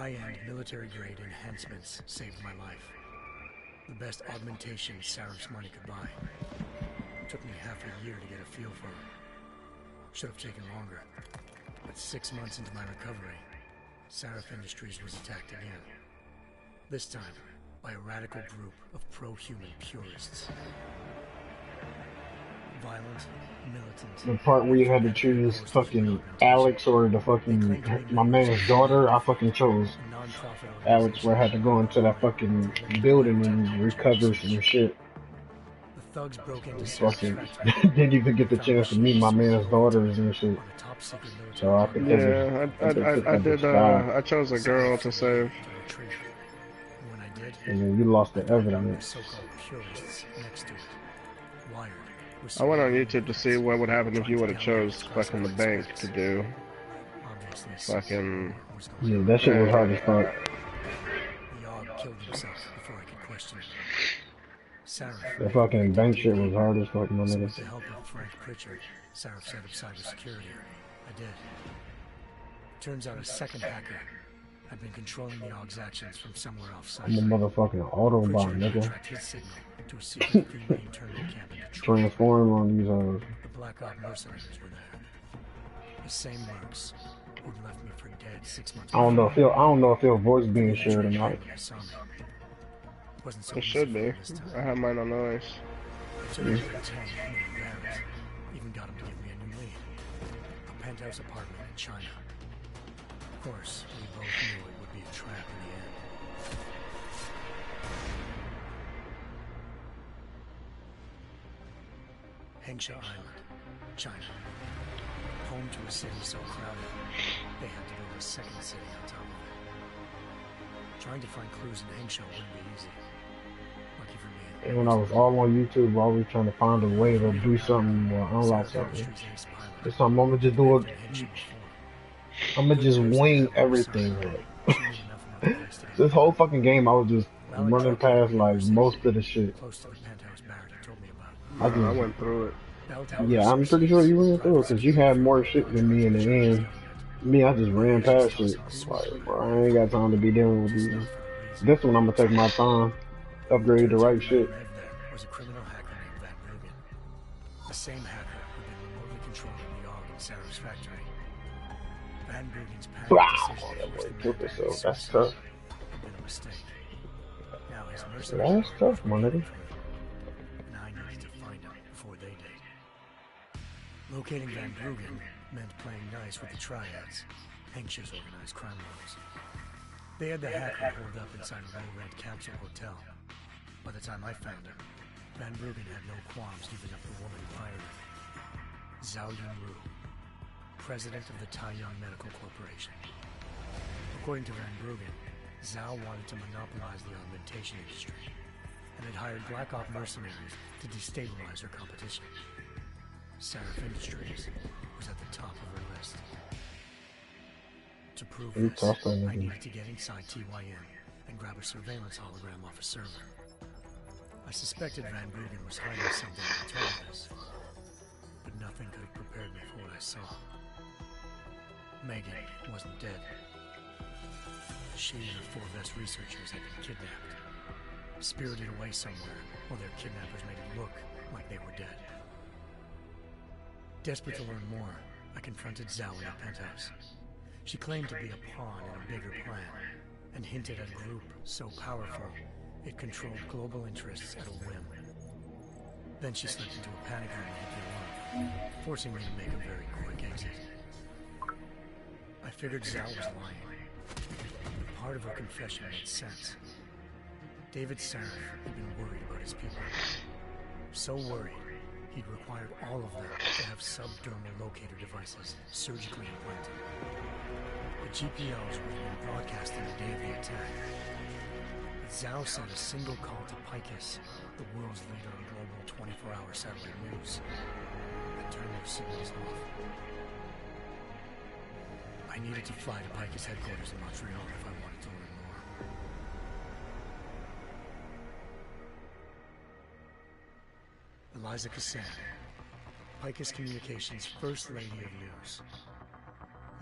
high-end military-grade enhancements saved my life. The best augmentation Sarif's money could buy. Took me half a year to get a feel for her. Should have taken longer. But 6 months into my recovery, Sarif Industries was attacked again. This time, by a radical group of pro-human purists. Violent, militant... The part where you had to choose fucking Alex or the fucking... my man's daughter, I fucking chose Alex, where I had to go into that fucking building and recover some shit. The thugs broke into fucking didn't even get the chance to meet my man's daughters and shit. So I think I chose a girl to save. And then you lost the evidence. I went on YouTube to see what would happen if you would have chose fucking the bank to do. Fucking... Yeah, that shit was hard as fuck. The fucking bank shit was hard as fuck, my nigga. With the help of Frank Pritchard, Sarif set up cybersecurity. I did. Turns out a second hacker had been controlling the AUG's actions from somewhere off-site. I'm a motherfucking Autobot, nigga. Transform on these The Black Ops mercenaries were there. The same mercs who'd left me for dead 6 months. I don't know if your voice being shared or not. It should be. I have mine on noise. Even got him to give me a new lead. A penthouse apartment in China. Of course, we both knew it would be a trap in the end. Hengsha Island, China. Home to a city so crowded, they had to build a second city on top of it. Trying to find clues in Hengsha wouldn't be easy. Lucky for me. And when I was all on YouTube, always trying to find a way to do something or unlock something. This time I'm gonna just do it. I'm gonna just wing everything. This whole fucking game, I was just running past like most of the shit. I went through it. Yeah, I'm pretty sure you went through it because you had more shit than me in the end. Me, I just ran past it. Like, bro, I ain't got time to be dealing with these. This one, I'm gonna take my time, upgrade the right shit. Was a criminal hacker named Van Bruggen. The same hacker who'd been remotely controlling the AUG in Sarif's factory. Van Bruggen's panic decision That's tough. had been a mistake. Now his That's tough, my nigga. And I needed to find him before they did. Locating Van Bruggen meant playing nice with the triads, Hengsha's organized crime lords. They had the hacker holed up inside a low-rent capsule hotel. By the time I found him, Van Bruggen had no qualms giving up the woman who hired him. Zhao Yunru, president of the Taiyang Medical Corporation. According to Van Bruggen, Zhao wanted to monopolize the augmentation industry and had hired Black Ops mercenaries to destabilize her competition. Sarif Industries was at the top of her list. To prove this, I needed to get inside TYN and grab a surveillance hologram off a server. I suspected Van Bruggen was hiding something in the terminus, but nothing could have prepared me for what I saw. Megan wasn't dead. She and her 4 best researchers had been kidnapped, spirited away somewhere while their kidnappers made it look like they were dead. Desperate to learn more, I confronted Zhao in the penthouse. She claimed to be a pawn in a bigger plan, and hinted at a group so powerful it controlled global interests at a whim. Then she slipped into a panic room and hit the alarm, forcing me to make a very quick exit. I figured Zhao was lying, but part of her confession made sense. David Sarif had been worried about his people. So worried, he'd required all of them to have subdermal locator devices surgically implanted. The GPOs were being broadcasting the day of the attack. But Zhao sent a single call to Picus, the world's leader in global 24-hour satellite news, and turned their signals off. I needed to fly to Picus headquarters in Montreal if I wanted to learn more. Eliza Cassan, Picus Communications' First Lady of News.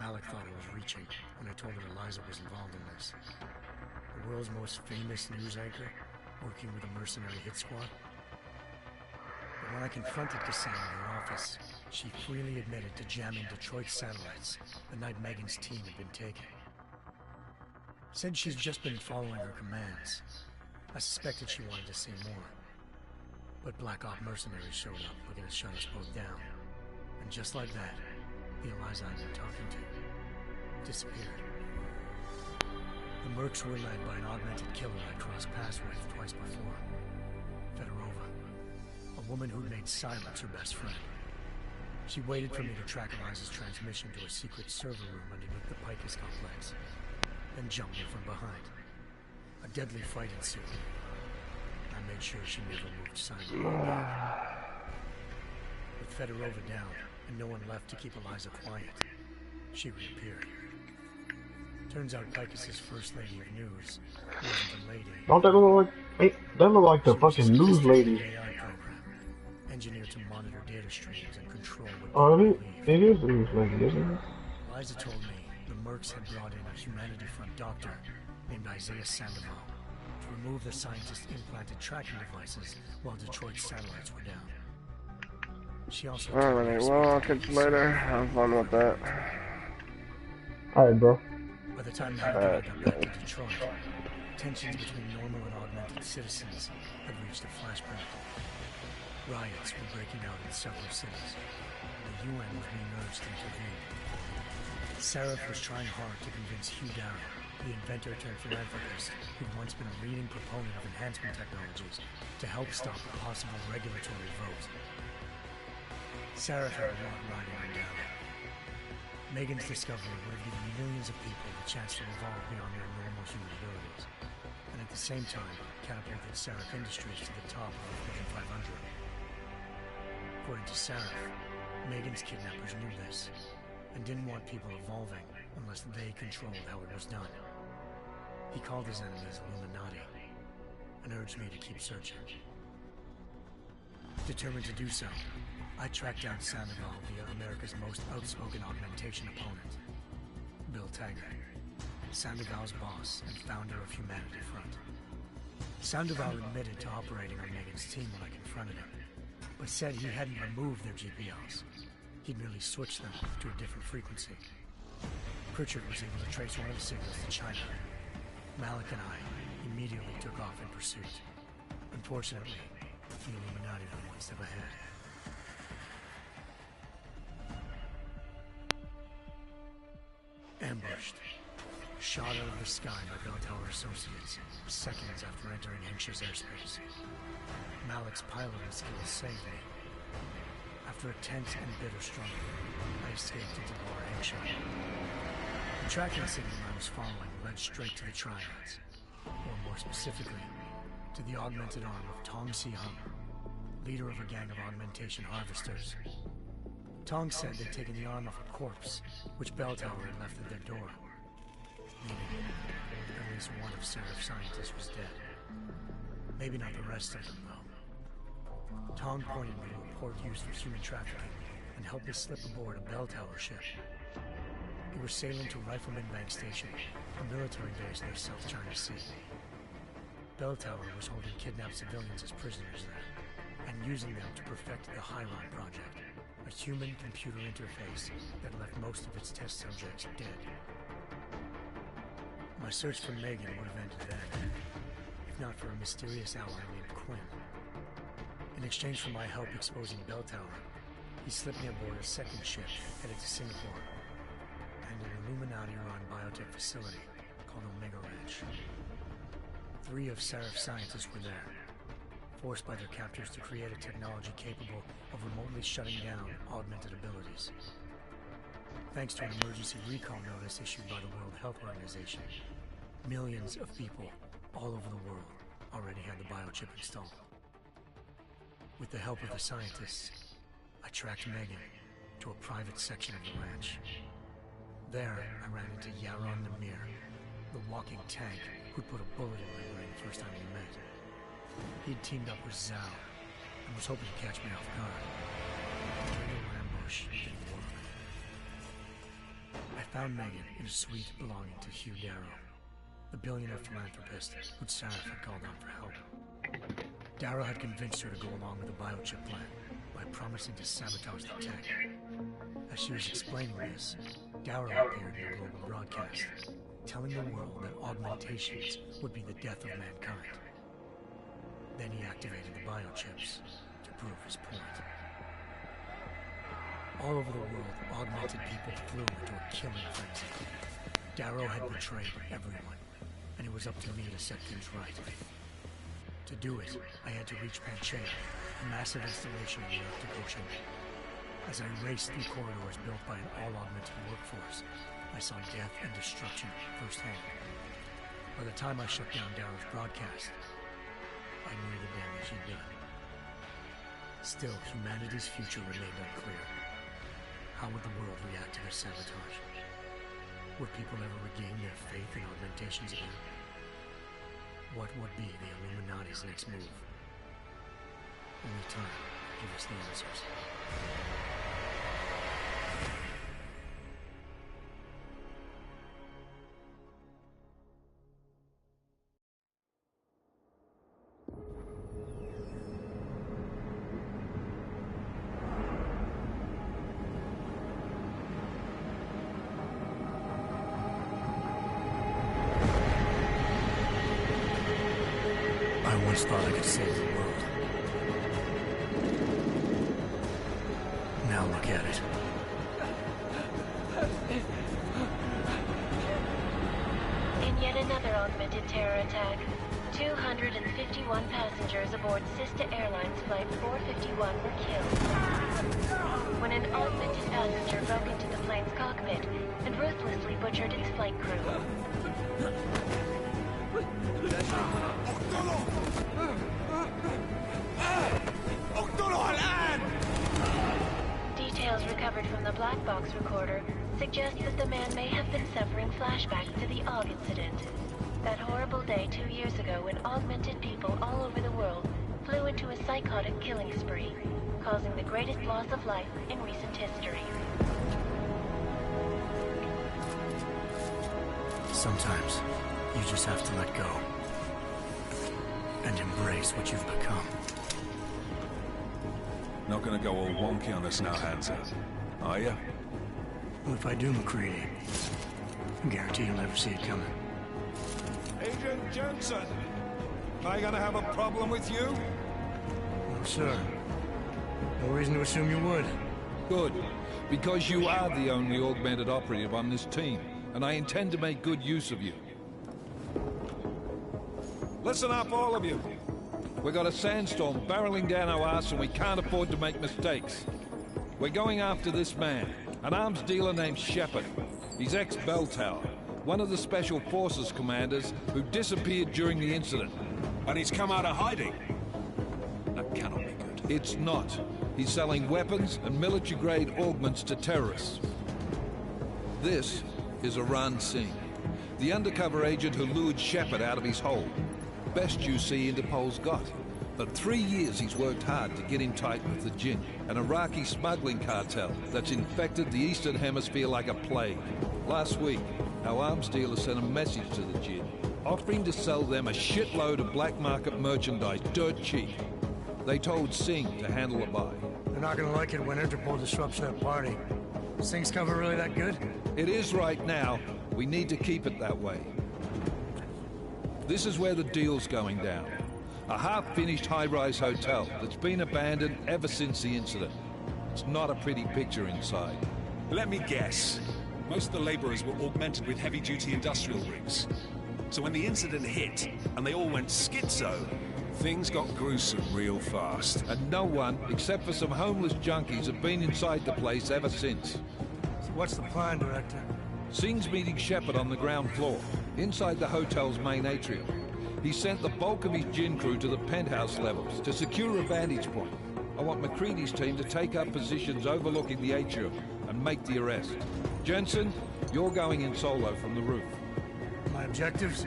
Malik thought I was reaching when I told her Eliza was involved in this. The world's most famous news anchor, working with a mercenary hit squad. But when I confronted Cassandra in her office, she freely admitted to jamming Detroit satellites the night Megan's team had been taken. Said she's just been following her commands. I suspected she wanted to say more. But Black Op mercenaries showed up looking to shut us both down. And just like that, the Eliza I'd been talking to disappeared. The mercs were led by an augmented killer I crossed paths with twice before. Fedorova. A woman who'd made silence her best friend. She waited for me to track Eliza's transmission to a secret server room underneath the Picus complex, then jumped me from behind. A deadly fight ensued. I made sure she never moved silently. With Fedorova down, and no one left to keep Eliza quiet, she reappeared. Turns out Picus's first lady of news wasn't a lady. Don't that look like... Hey, that look like the fucking news lady. AI program, engineered to monitor data streams and control what it is the news lady, isn't it? Eliza told me the mercs had brought in a Humanity Front doctor named Isaiah Sandoval to remove the scientist's implanted tracking devices while Detroit's satellites were down. She also Alright, well, I'll catch you later. Have fun with that. Alright, bro. By the time Malik got back to Detroit, tensions between normal and augmented citizens had reached a flashpoint. Riots were breaking out in several cities, and the UN was being urged to intervene. Seraph was trying hard to convince Hugh Darrow, the inventor turned philanthropist who'd once been a leading proponent of enhancement technologies, to help stop a possible regulatory vote. Seraph had a lot riding on Darrow. Megan's discovery would have given millions of people the chance to evolve beyond their normal human abilities, and at the same time catapulted Seraph Industries to the top of the Fortune 500. According to Seraph, Megan's kidnappers knew this, and didn't want people evolving unless they controlled how it was done. He called his enemies Illuminati, and urged me to keep searching. Determined to do so, I tracked down Sandoval via America's most outspoken augmentation opponent, Bill Taggart, Sandoval's boss and founder of Humanity Front. Sandoval admitted to operating on Megan's team when I confronted him, but said he hadn't removed their GPOs. He'd merely switched them to a different frequency. Pritchard was able to trace one of the signals to China. Malik and I immediately took off in pursuit. Unfortunately, the Illuminati were one step ahead. Ambushed. Shot out of the sky by Bell Tower Associates, seconds after entering Hampshire's airspace. Malik's piloting skills saved me. After a tense and bitter struggle, I escaped into Lower Hampshire. The tracking signal I was following led straight to the Triads, or more specifically, to the augmented arm of Tong Si-hung, leader of a gang of augmentation harvesters. Tong said they'd taken the arm off a corpse, which Bell Tower had left at their door. Meaning, at least one of Seraph's scientists was dead. Maybe not the rest of them, though. Tong pointed me to a port used for human trafficking and helped me slip aboard a Bell Tower ship. We were sailing to Rifleman Bank Station, a military base near South China Sea. Bell Tower was holding kidnapped civilians as prisoners there, and using them to perfect the Hyron Project, a human-computer interface that left most of its test subjects dead. My search for Megan would have ended then, if not for a mysterious ally named Quinn. In exchange for my help exposing Bell Tower, he slipped me aboard a second ship headed to Singapore, and an Illuminati-run biotech facility called Omega Ranch. 3 of Seraph's scientists were there, forced by their captors to create a technology capable of remotely shutting down augmented abilities. Thanks to an emergency recall notice issued by the World Health Organization, millions of people all over the world already had the biochip installed. With the help of the scientists, I tracked Megan to a private section of the ranch. There, I ran into Yaron Namir, the walking tank who'd put a bullet in my brain the first time we met. He'd teamed up with Zhao and was hoping to catch me off guard. The little ambush didn't work. I found Megan in a suite belonging to Hugh Darrow, the billionaire philanthropist who'd Sarah had called on for help. Darrow had convinced her to go along with the biochip plan by promising to sabotage the tech. As she was explaining this, Darrow appeared in a global broadcast, telling the world that augmentations would be the death of mankind. Then he activated the biochips to prove his point. All over the world, augmented people flew into a killing frenzy. Darrow had betrayed everyone, and it was up to me to set things right. To do it, I had to reach Panchaea, a massive installation in the Arctic Ocean. As I raced through corridors built by an all-augmented workforce, I saw death and destruction firsthand. By the time I shut down Darrow's broadcast, I knew the damage he'd done. Still, humanity's future remained unclear. How would the world react to this sabotage? Would people ever regain their faith in augmentations again? What would be the Illuminati's next move? Only time will give us the answers. I once thought I could save the world. Now look at it. In yet another augmented terror attack, 251 passengers aboard Sister Airlines Flight 451 were killed when an augmented passenger broke into the plane's cockpit and ruthlessly butchered its flight crew. Details recovered from the black box recorder suggest that the man may have been suffering flashbacks to the AUG incident. That horrible day 2 years ago when augmented people all over the world flew into a psychotic killing spree, causing the greatest loss of life in recent history. Sometimes, you just have to let go. And embrace what you've become. Not gonna go all wonky on us now, Hansa, are you? Well, if I do, McCready, I guarantee you'll never see it coming. Agent Jensen, am I gonna have a problem with you? No, sir. No reason to assume you would. Good, because you are the only augmented operative on this team, and I intend to make good use of you. Listen up, all of you. We got a sandstorm barreling down our arse and we can't afford to make mistakes. We're going after this man, an arms dealer named Shepard. He's ex-Bell Tower, one of the Special Forces commanders who disappeared during the incident. And he's come out of hiding. That cannot be good. It's not. He's selling weapons and military-grade augments to terrorists. This is Iran Singh, the undercover agent who lured Shepard out of his hole. Best you see Interpol's got. For 3 years he's worked hard to get in tight with the Jinn, an Iraqi smuggling cartel that's infected the Eastern Hemisphere like a plague. Last week, our arms dealer sent a message to the Jinn, offering to sell them a shitload of black market merchandise dirt cheap. They told Singh to handle the buy. They're not gonna like it when Interpol disrupts their party. Is Singh's cover really that good? It is right now. We need to keep it that way. This is where the deal's going down. A half-finished high-rise hotel that's been abandoned ever since the incident. It's not a pretty picture inside. Let me guess. Most of the laborers were augmented with heavy-duty industrial rigs. So when the incident hit, and they all went schizo, things got gruesome real fast. And no one, except for some homeless junkies, have been inside the place ever since. So what's the plan, Director? Singh's meeting Shepard on the ground floor, inside the hotel's main atrium. He sent the bulk of his Jinn crew to the penthouse levels to secure a vantage point. I want McCready's team to take up positions overlooking the atrium and make the arrest. Jensen, you're going in solo from the roof. My objectives?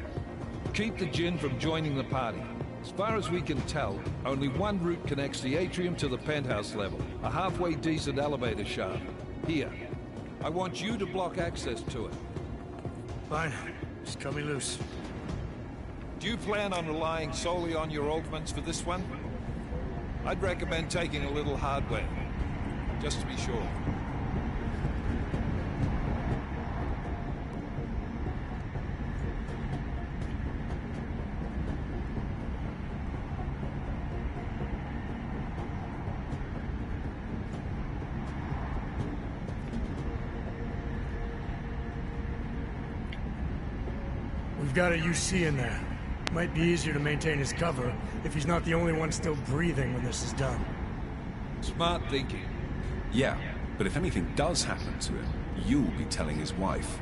Keep the Jinn from joining the party. As far as we can tell, only one route connects the atrium to the penthouse level, a halfway decent elevator shaft. Here. I want you to block access to it. Fine. Just cut me loose. Do you plan on relying solely on your augments for this one? I'd recommend taking a little hardware, just to be sure. We've got a UC in there. Might be easier to maintain his cover if he's not the only one still breathing when this is done. Smart thinking. Yeah, but if anything does happen to him, you'll be telling his wife.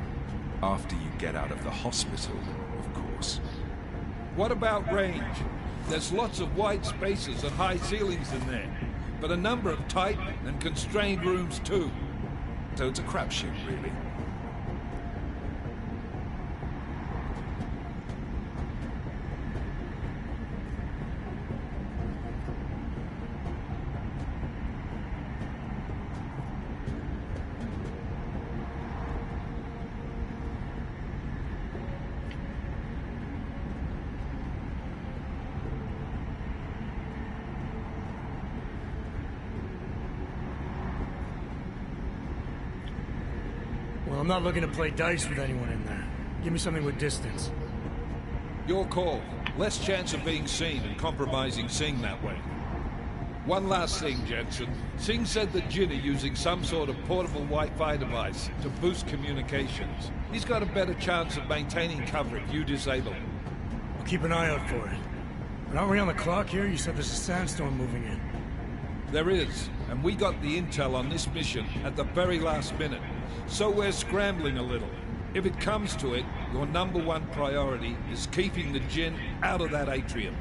After you get out of the hospital, of course. What about range? There's lots of wide spaces and high ceilings in there, but a number of tight and constrained rooms too. So it's a crapshoot, really. Well, I'm not looking to play dice with anyone in there. Give me something with distance. Your call. Less chance of being seen and compromising Singh that way. One last thing, Jensen. Singh said that Jin are using some sort of portable Wi-Fi device to boost communications. He's got a better chance of maintaining cover if you disable it. I'll keep an eye out for it. But aren't we on the clock here? You said there's a sandstorm moving in. There is, and we got the intel on this mission at the very last minute. So we're scrambling a little. If it comes to it, your #1 priority is keeping the Jinn out of that atrium.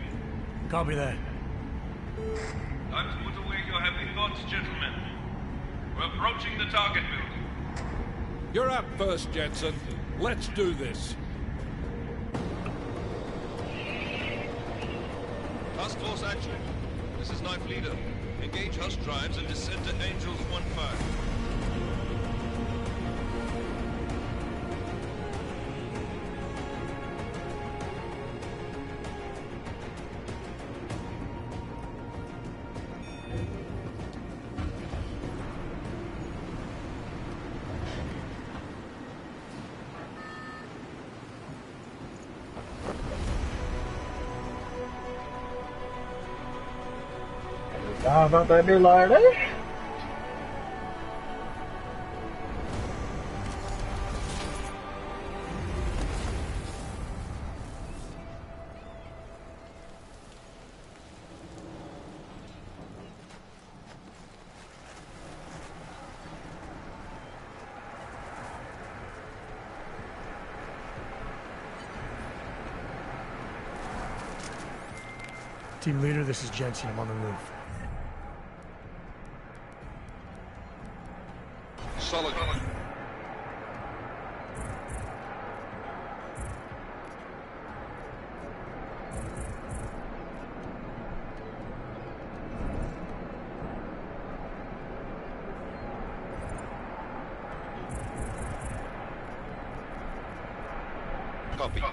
Copy that. Time to put away your heavy thoughts, gentlemen. We're approaching the target building. You're up first, Jensen. Let's do this. Task Force action. This is Knife Leader. Engage Hush drives and descend to Angels 1-5. How about that be like that? Team leader, this is Jensen. I'm on the roof. Solid. Copy.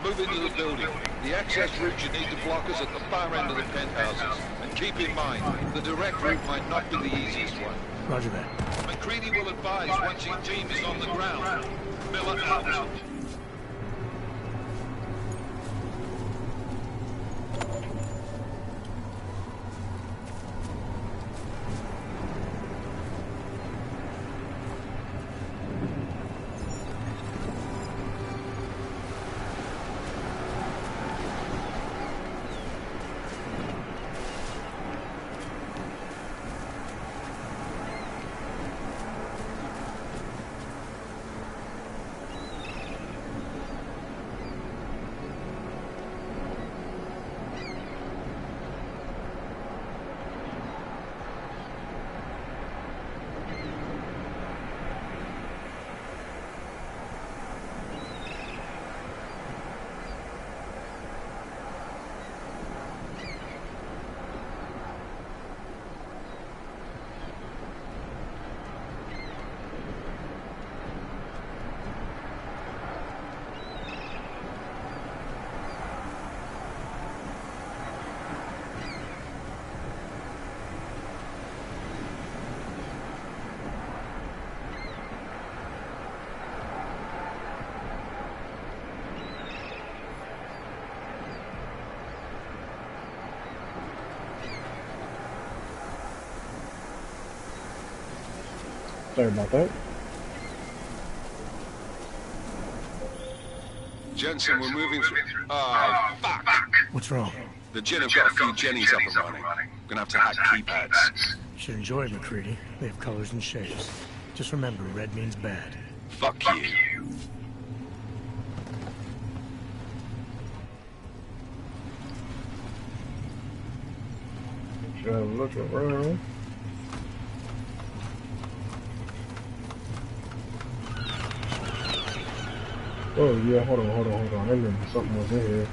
Move into the building. The access route you need to block is at the far end of the penthouses. And keep in mind, the direct route might not be the easiest one. Roger that. McCready will advise once your team is on the ground. Miller out. Sorry about that. Jensen, we're moving through. Oh, fuck! What's wrong? The Jinn have got a few Jennies up and running. Gonna have to hack keypads. You should enjoy McCready. They have colors and shapes. Just remember, red means bad. Fuck you. Try to look around. Oh yeah, hold on. I remember something was in here.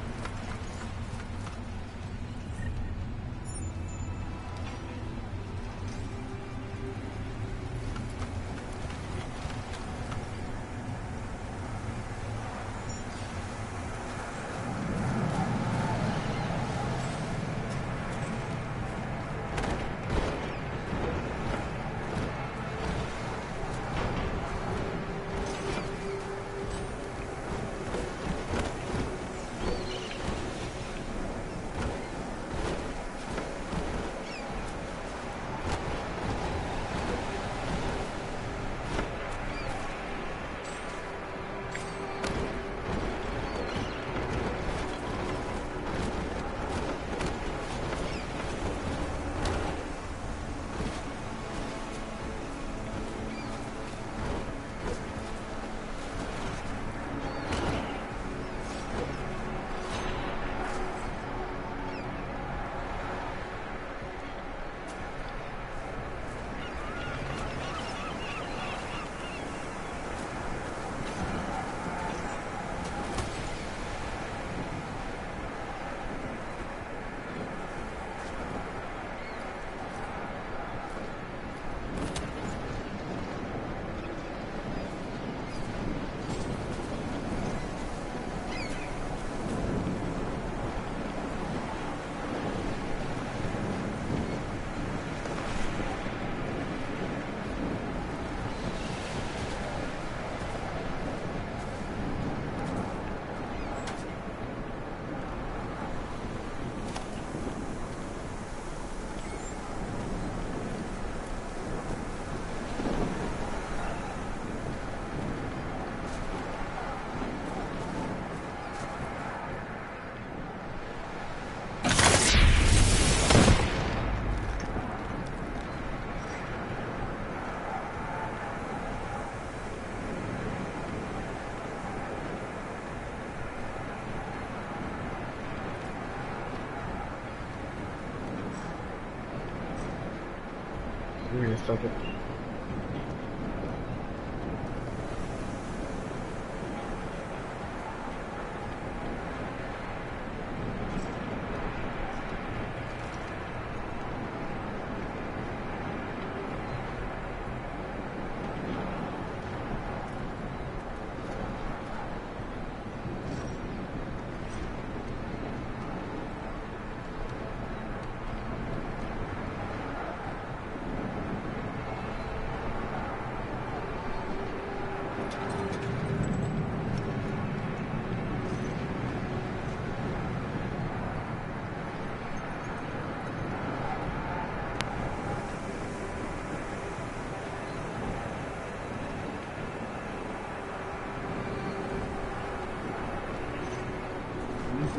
Give me a second.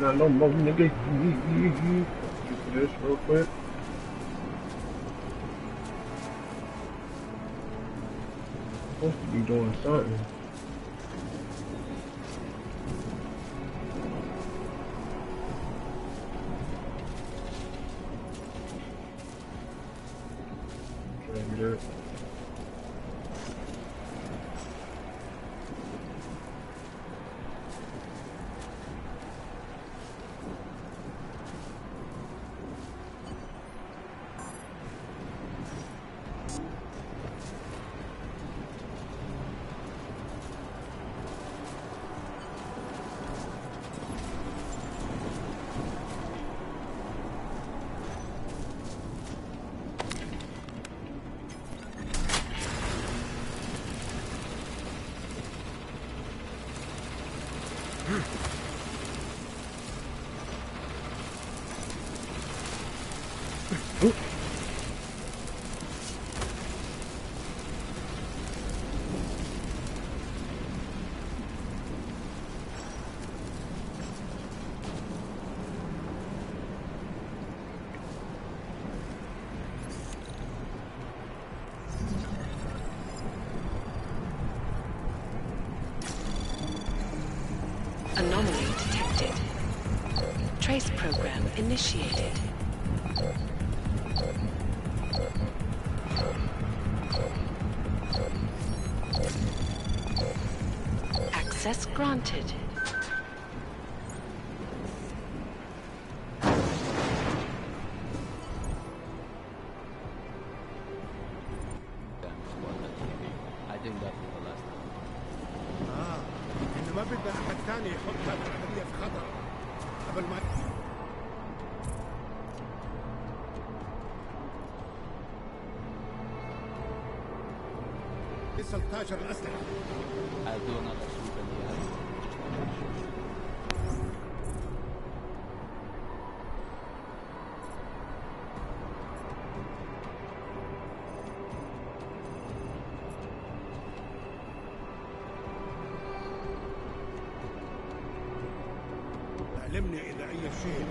Not no more nigga. Get this real quick. Supposed to be doing something. Try to get it. Anomaly detected. Trace program initiated. Access granted. ما بدنا احد ثاني يحط هذه العمليه في خطر قبل ما لسه 16 الاسلحه علمني إذا أي شيء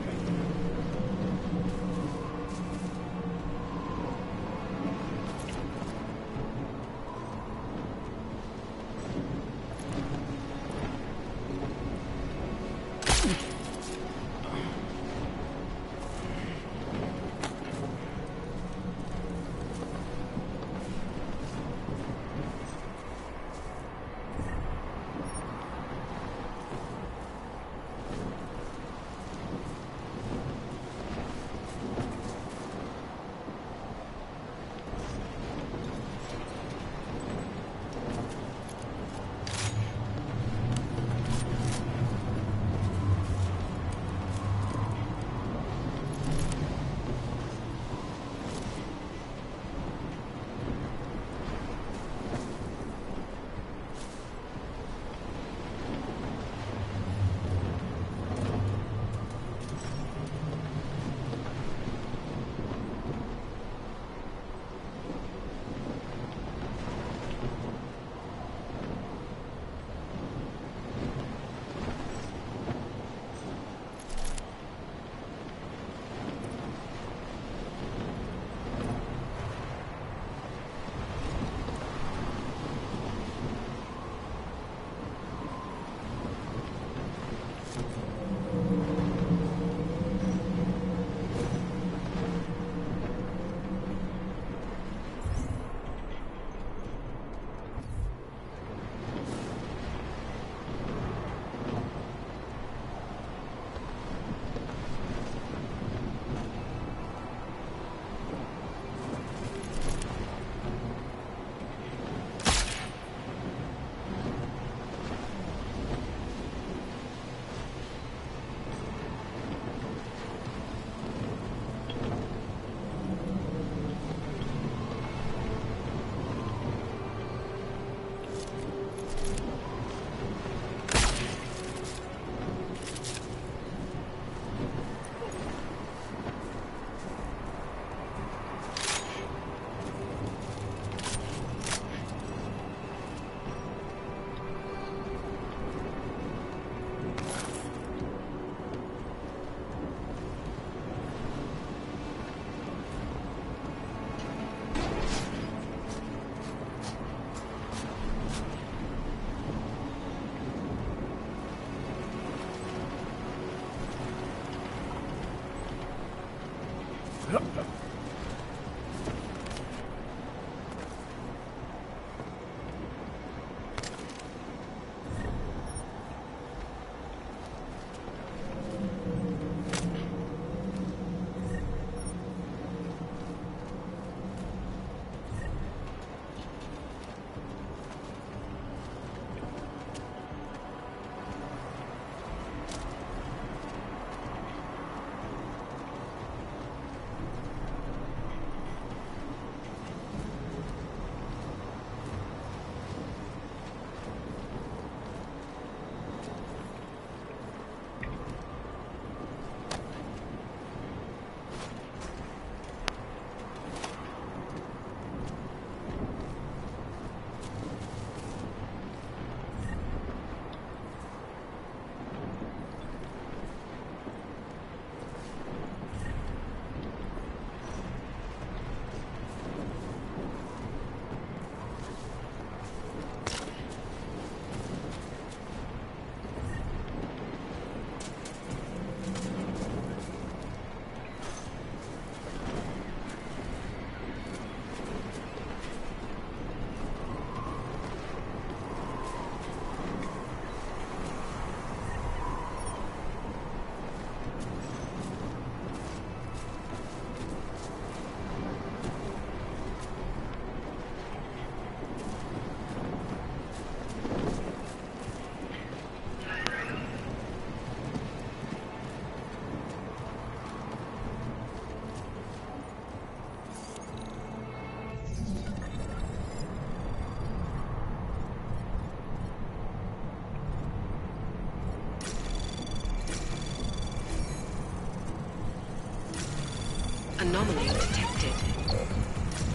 Anomaly detected.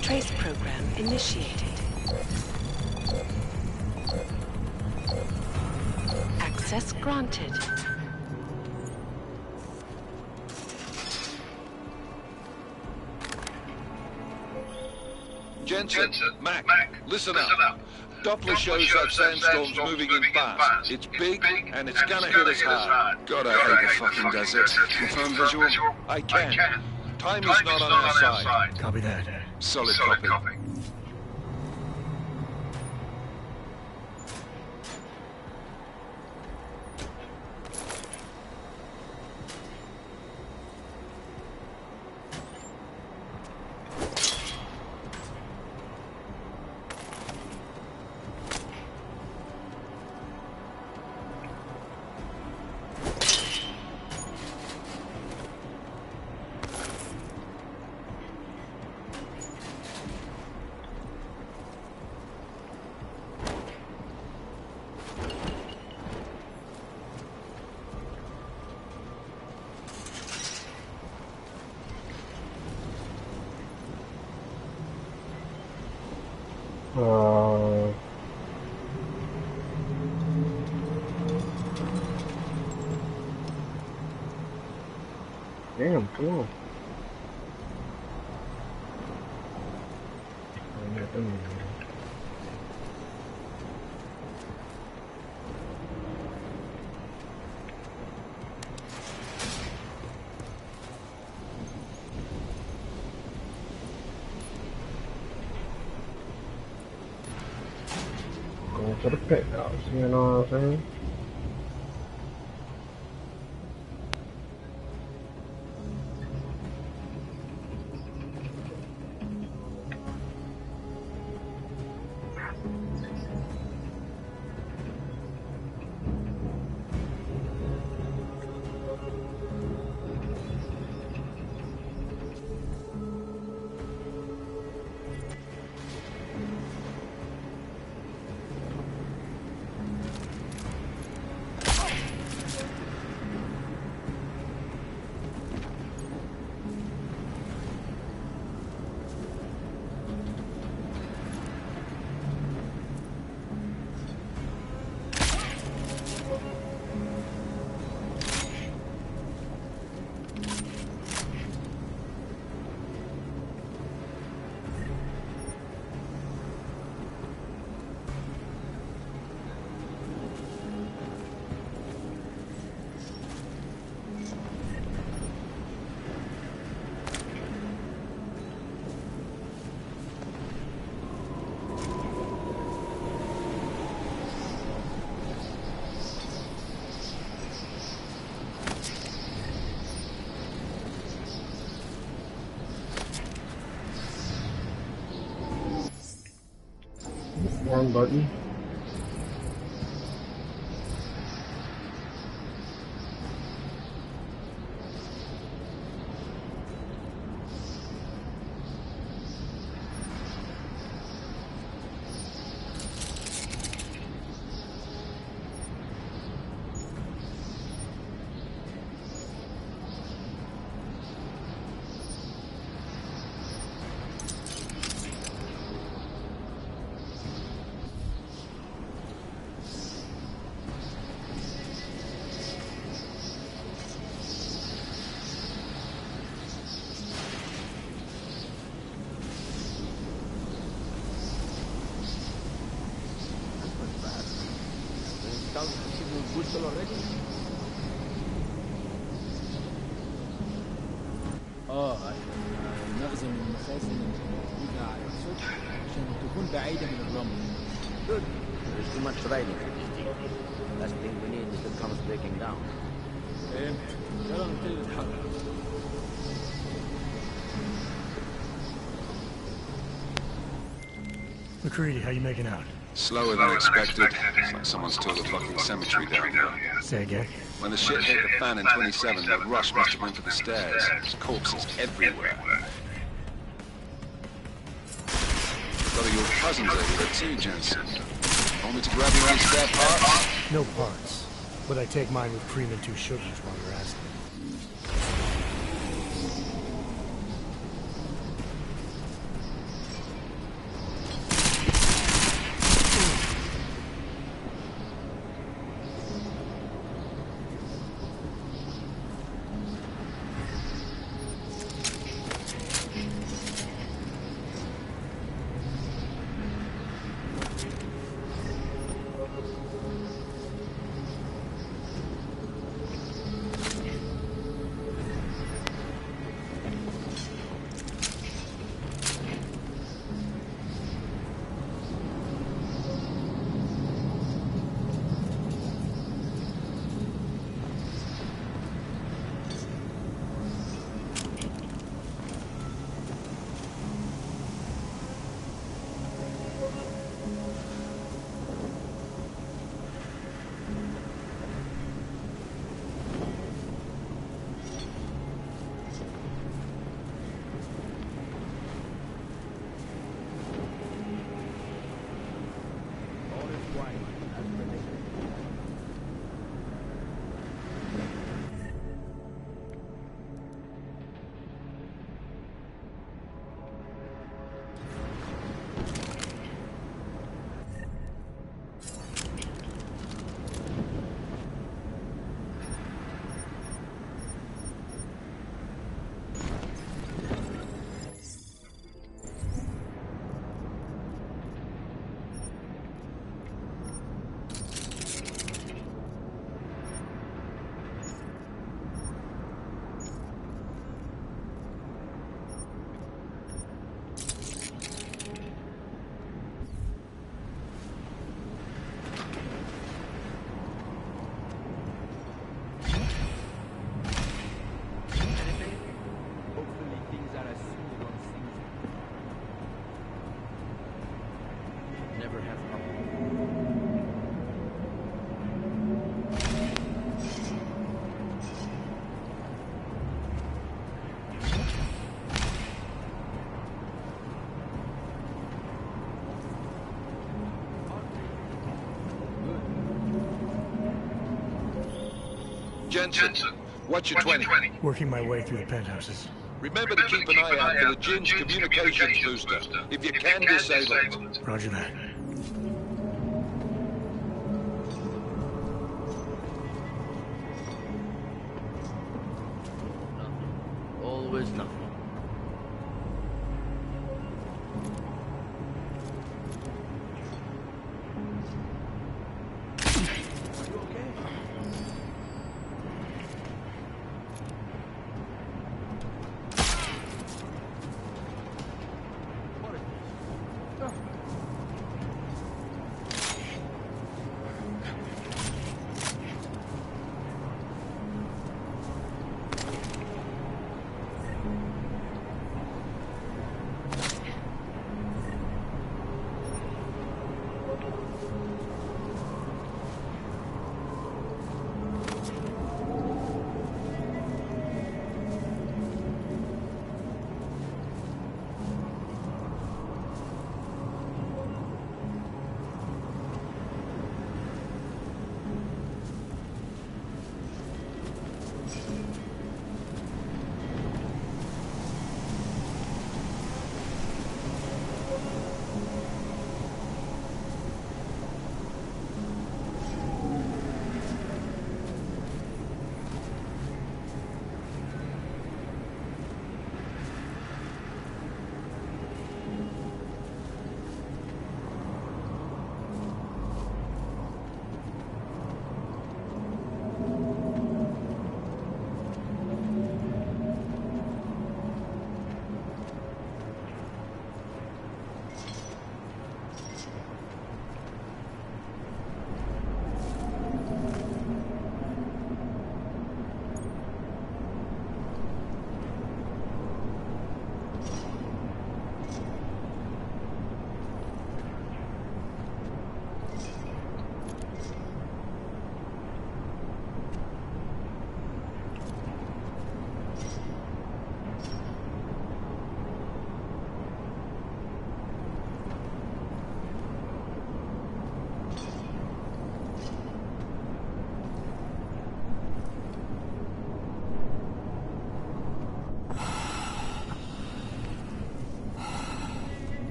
Trace program initiated. Access granted. Jensen, Mac, listen up. Doppler shows that sandstorm's moving in fast. It's big, and it's gonna hit us hard. God, I hate the fucking desert. Confirm visual? I can. Time is not on our side. Copy that. Solid copy. Damn, come on. Going to the pit house, you know what I'm saying? Wrong button. نغزل من المخازن الموجودة على السطح عشان تكون بعيدة من الرمل. Good. There's too much raining for this deal. Last thing we need is the comes breaking down. فهمت. يلا نبتدي نتحرك. McCready, how you making out? Slower than expected. It's like someone's tore the fucking cemetery down here. Say again? When the shit hit the fan in 27, the rush must have went for the stairs. There's corpses everywhere. Brother, your cousins are here too, Jensen. Want me to grab you any spare parts? No parts. But I take mine with cream and 2 sugars while you're asking. Jensen. What's your 20? Working my way through the penthouses. Remember to keep an eye out for the Jin's communications booster. If you can, disable it. Roger that. Always nothing.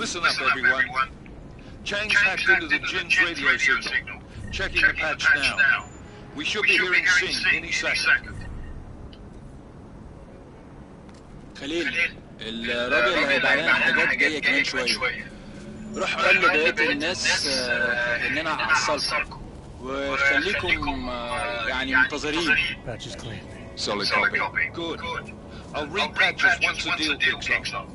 Listen up, everyone. Chang's hacked into the Jin's radio signal. Checking the patch now. We should be hearing Singh any second. خليل الراجل هيبقى لنا حاجات جايه كمان شويه. روح قول لبقيه الناس اننا هعصلكم وخليكم يعني منتظرين. Patch is clean. Solid copy. Good. I'll repatch us once the deal kicks off.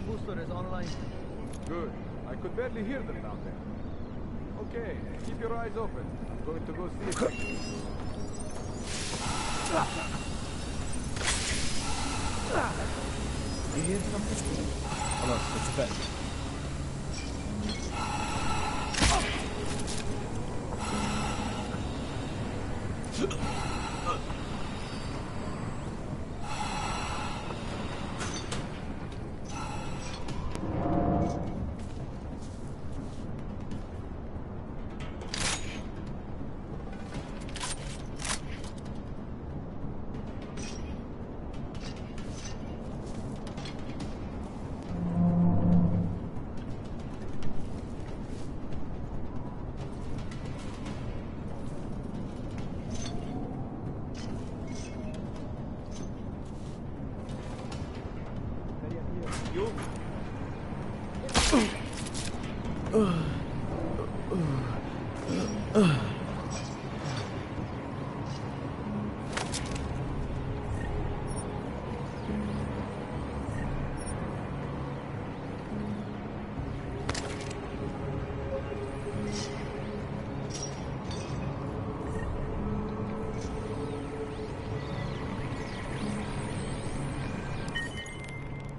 Booster is online. Good. I could barely hear them down there. Okay, keep your eyes open. I'm going to go see it. You hear something? خلاص اتفقنا.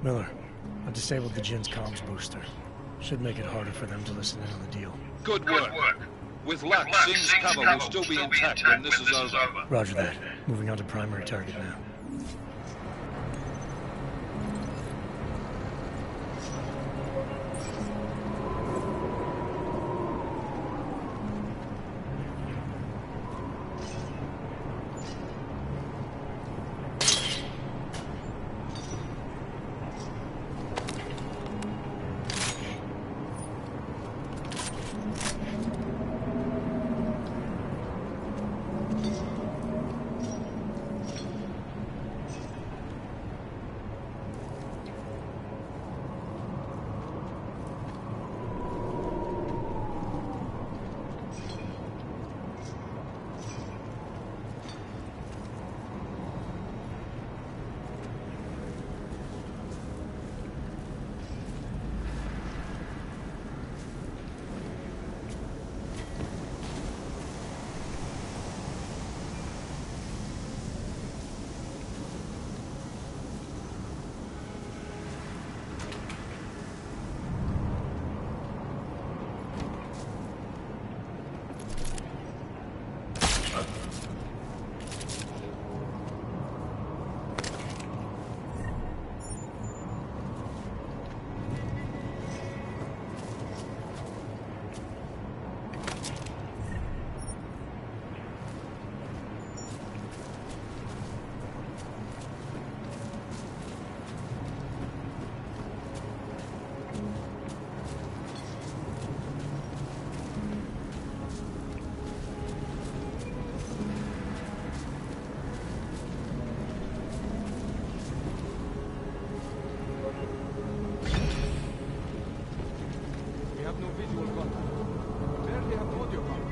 Miller, I disabled the Jin's comms booster. Should make it harder for them to listen in on the deal. Good work. With luck, Singh's cover will still be intact when this is over. Roger that. Moving on to primary target now. have no visual contact. Barely have audio contact.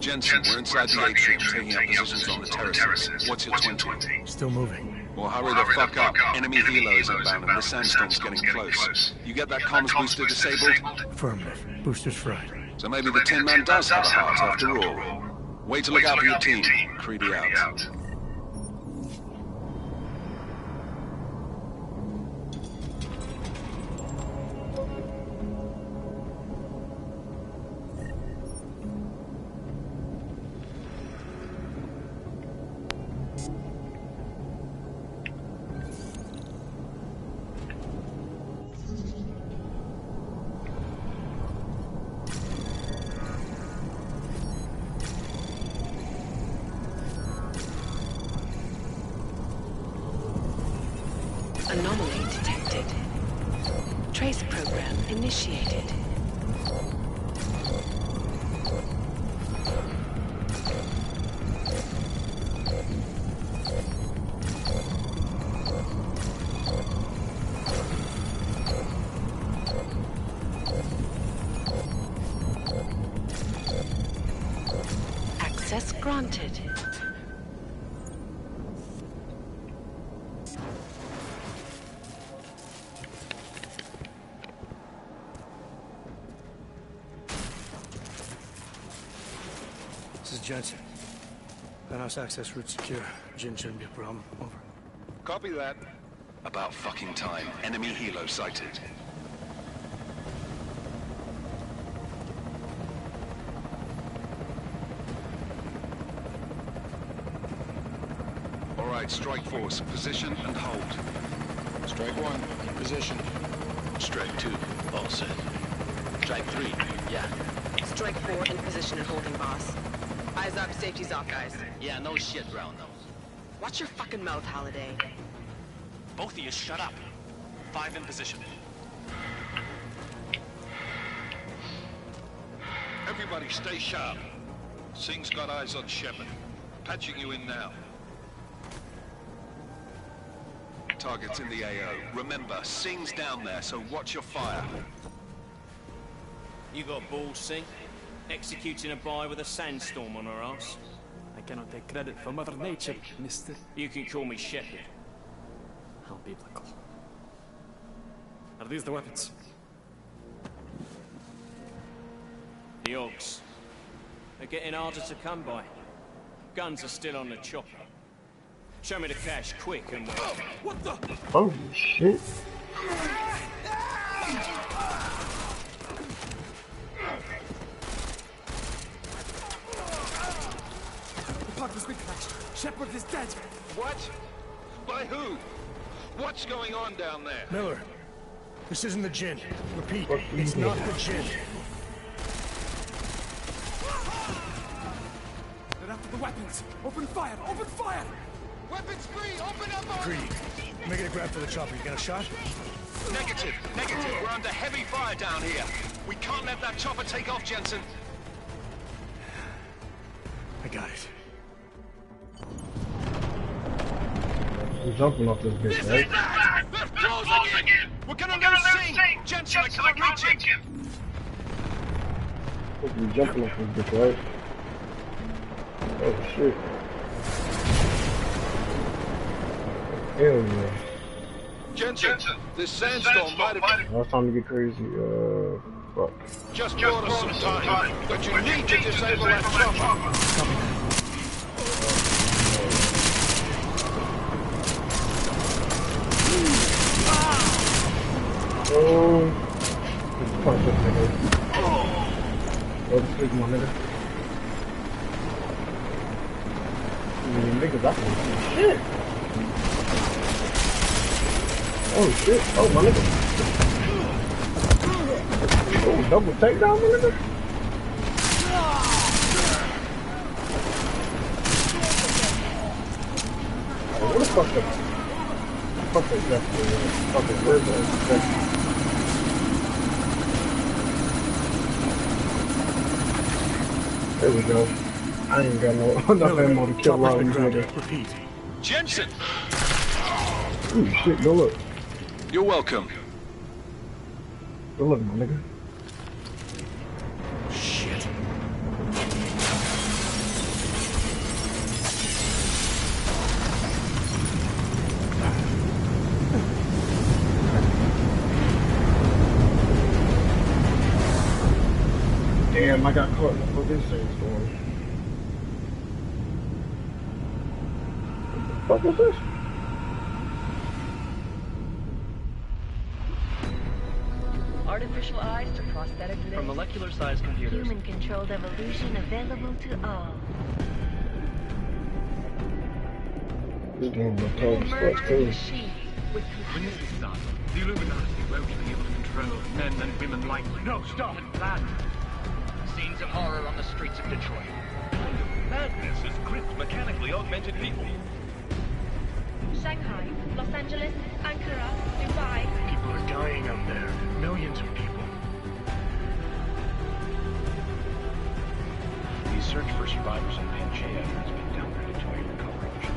Jensen, we're inside the atrium, taking up positions on the terraces. What's your twin? Still moving. Well, hurry the fuck up. Enemy helos inbound and the sandstorm's getting close. You get that comms booster disabled? Affirmative. Booster's fried. So maybe the Tin Man does have a heart after all. Way to look out for your team. Creedy out. Anomaly detected. Trace program initiated. Access granted. This is Jensen. Penthouse access route secure. Jin shouldn't be a problem. Over. Copy that. About fucking time. Enemy helo sighted. All right, strike force. Position and hold. Strike 1, in position. Strike 2, all set. Strike 3, yeah. Strike 4 in position and holding, boss. Eyes up, safety's off, guys. Yeah, no shit, brown nose. Watch your fucking mouth, Holiday. Both of you shut up. 5 in position. Everybody stay sharp. Singh's got eyes on Shepard. Patching you in now. Target's in the AO. Remember, Singh's down there, so watch your fire. You got balls, Singh? Executing a buy with a sandstorm on her ass? I cannot take credit for Mother Nature, mister. You can call me Shepard. How biblical. Are these the weapons? The Augs. They're getting harder to come by. Guns are still on the chopper. Show me the cash, quick, and what the? Oh shit! The plug was reclatched. Shepard is dead. What? By who? What's going on down there? Miller, this isn't the Jinn. Repeat, it's not the Jinn. They're after the weapons. Open fire! Open fire! Weapons free! Open up! Greedy. Making a grab for the chopper. You got a shot? Negative. Negative. We're under heavy fire down here. We can't let that chopper take off, Jensen. I got it. I'm jumping off this bitch, right? They're closing in! We're gonna lose Singh! Jensen, I can't reach him! I'm jumping off this bitch, right? Oh shit. Hell yeah. Jensen, this sandstorm might have... Now it's time to get crazy, fuck. Just bought us some time, but you need to disable that chopper. Oh, just punch this nigga. Oh, this is my nigga. many niggas I can see. Shit. Oh shit. Oh my nigga. Oh, double takedown, my nigga. Oh, what the fuck is that? Fucking where's that? There we go. I ain't got no enough ammo to kill all these niggas. Repeat. Jensen! Ooh, shit, go look. You're welcome. Go look, my nigga. Shit. Damn, I got caught. What this thing's doing? What the fuck is this? Artificial eyes to prosthetic limbs. From molecular-sized computers. Human-controlled evolution available to all. This game will tell us what too. When this is done, the Illuminati won't be able to control men and women like you. No, stop and plan. Scenes of horror on the streets of Detroit. Madness has gripped mechanically augmented people. Shanghai, Los Angeles, Ankara, Dubai. People are dying out there. Millions of people. The search for survivors in Pangaea has been downgraded to a recovery mission.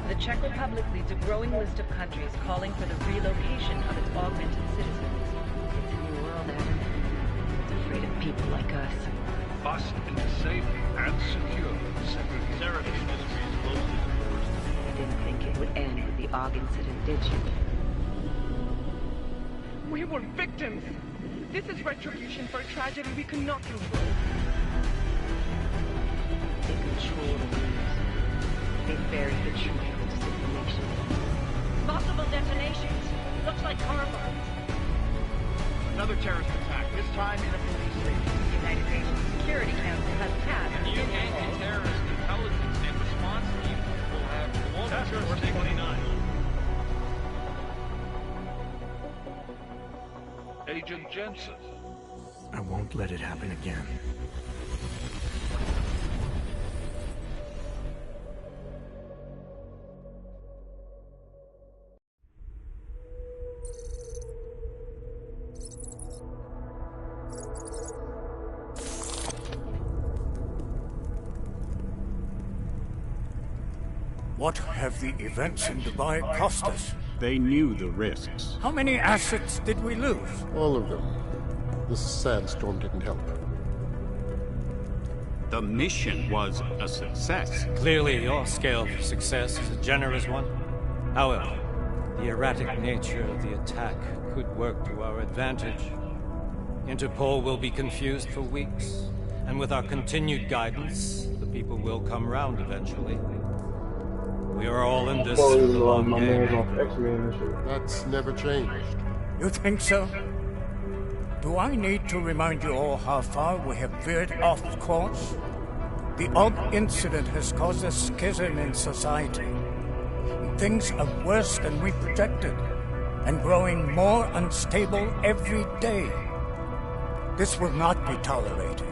The Czech Republic leads a growing list of countries calling for the relocation of its augmented citizens. It's a new world, Adam. It's afraid of people like us. Bust into safe and secure. Separate Industries closes the doors. You didn't think it would end with the AUG incident, did you? We were victims. This is retribution for a tragedy we could not control. They control the news. They bury the truth for disinformation. Possible detonations. Looks like car bombs. Another terrorist attack, this time in a police station. The United Nations Security Council has passed The new anti-terrorist intelligence and response team will have Task Force 29. Agent Jensen. I won't let it happen again. What have the events in Dubai cost us? They knew the risks. How many assets did we lose? All of them. This sandstorm didn't help. The mission was a success. Clearly, your scale for success is a generous one. However, the erratic nature of the attack could work to our advantage. Interpol will be confused for weeks, and with our continued guidance, the people will come round eventually. We are all in this for the long game. That's never changed. You think so? Do I need to remind you all how far we have veered off course? The AUG incident has caused a schism in society. Things are worse than we projected, and growing more unstable every day. This will not be tolerated.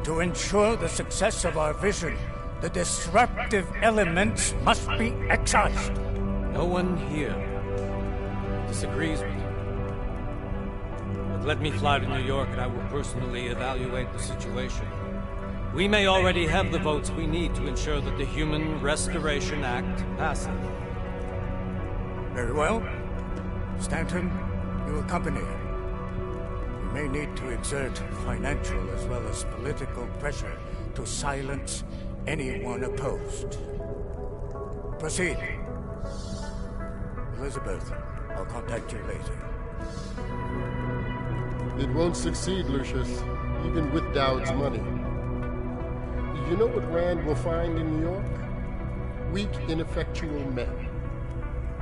To ensure the success of our vision, the disruptive elements must be excised. No one here disagrees with you. But let me fly to New York and I will personally evaluate the situation. We may already have the votes we need to ensure that the Human Restoration Act passes. Very well. Stanton, you accompany him. We may need to exert financial as well as political pressure to silence anyone opposed. Proceed. Elizabeth, I'll contact you later. It won't succeed, Lucius, even with Dowd's money. You know what Rand will find in New York? Weak, ineffectual men.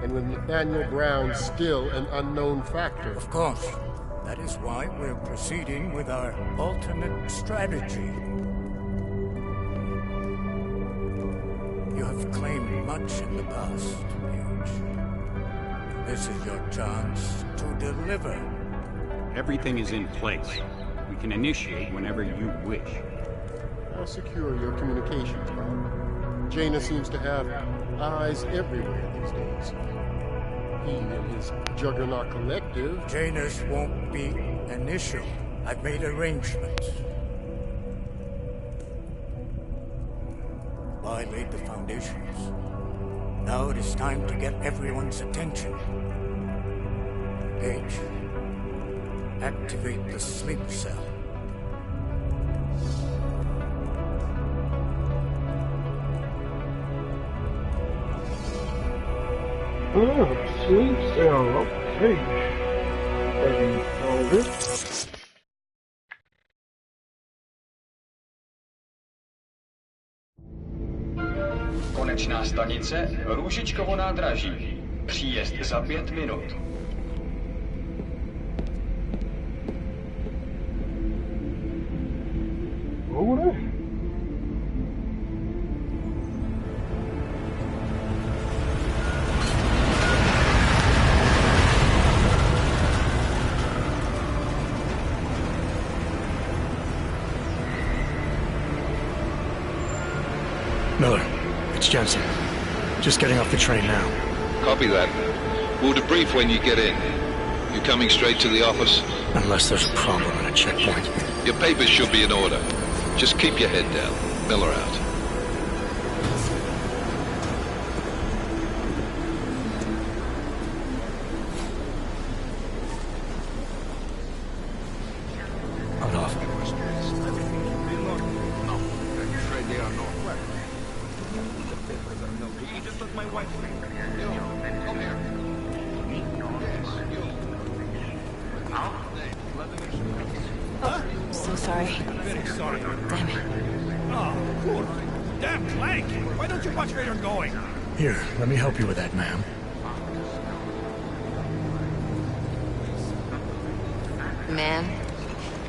And with Nathaniel Brown still an unknown factor. Of course. That is why we're proceeding with our alternate strategy. You have claimed much in the past, Huge. This is your chance to deliver. Everything is in place. We can initiate whenever you wish. I'll secure your communications, Bob. Jaina seems to have eyes everywhere these days. He and his Juggernaut Collective... Janus won't be initial. I've made arrangements. I laid the foundations. Now it is time to get everyone's attention. Page, activate the sleep cell. Sleep cell, okay. Konečná stanice Růžičkovo nádraží. Příjezd za 5 minut. Miller, it's Jensen. Just getting off the train now. Copy that. We'll debrief when you get in. You coming straight to the office? Unless there's a problem at a checkpoint. Your papers should be in order. Just keep your head down. Miller out. Here, let me help you with that, ma'am. Ma'am?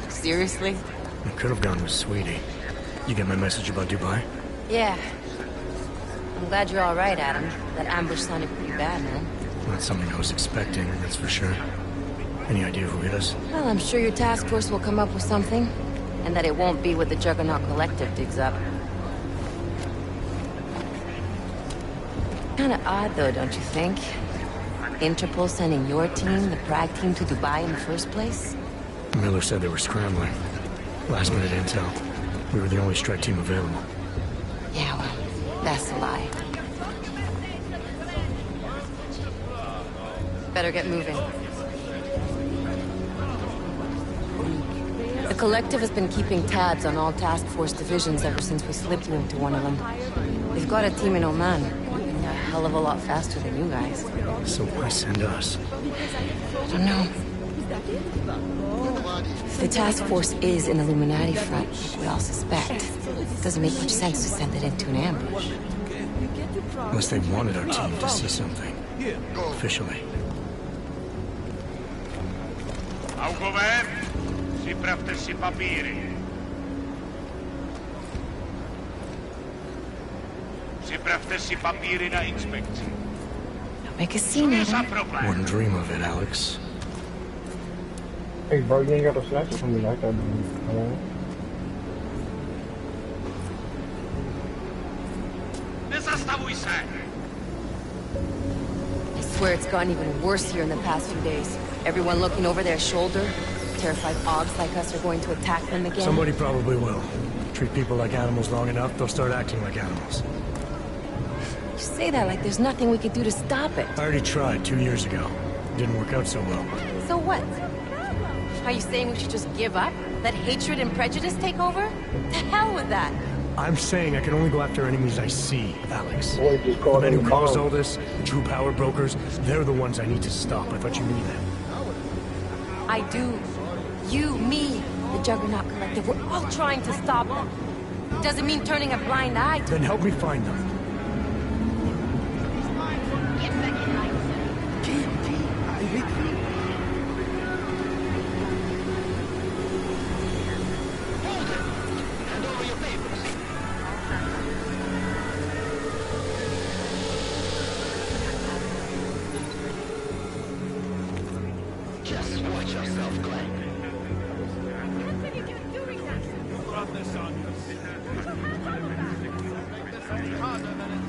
Seriously? I could have gone with Sweetie. You get my message about Dubai? Yeah. I'm glad you're all right, Adam. That ambush sounded pretty bad, man. Not something I was expecting, that's for sure. Any idea who hit us? Well, I'm sure your task force will come up with something. And that it won't be what the Juggernaut Collective digs up. Kinda odd, though, don't you think? Interpol sending your team, the Prague team, to Dubai in the first place? Miller said they were scrambling. Last-minute intel. We were the only strike team available. Yeah, well, that's a lie. Better get moving. The Collective has been keeping tabs on all task force divisions ever since we slipped into one of them. They've got a team in Oman. A hell of a lot faster than you guys. So why send us? I don't know. If the task force is an Illuminati front, like we all suspect, it doesn't make much sense to send it into an ambush. Unless they wanted our team to see something. Officially. Augové, připravte si papíry. Připravte si papíry na inspekci. Don't make a scene, Adam. Wouldn't dream of it, Alex. Hey, bro, you ain't got to snatch it from me like that, dude. Nezastavuj se! I swear it's gotten even worse here in the past few days. Everyone looking over their shoulder. Terrified Augs like us are going to attack them again. Somebody probably will. Treat people like animals long enough, they'll start acting like animals. You say that like there's nothing we could do to stop it. I already tried 2 years ago. Didn't work out so well. So what? Are you saying we should just give up? Let hatred and prejudice take over? To hell with that! I'm saying I can only go after enemies I see, Alex. Boy, just The men who cause all this, the true power brokers, they're the ones I need to stop. I thought you knew that. I do. You, me, the Juggernaut Collective, we're all trying to stop them. Doesn't mean turning a blind eye to Then help me find them.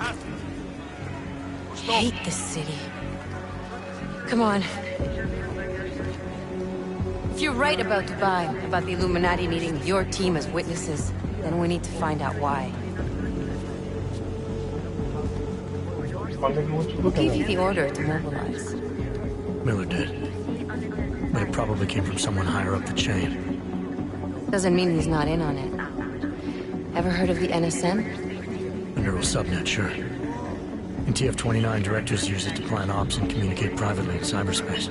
I hate this city. Come on. If you're right about Dubai, about the Illuminati needing your team as witnesses, then we need to find out why. Who gave you the order to mobilize? Miller did. But it probably came from someone higher up the chain. Doesn't mean he's not in on it. Ever heard of the NSM? The neural subnet, sure. In TF-29, directors use it to plan ops and communicate privately in cyberspace.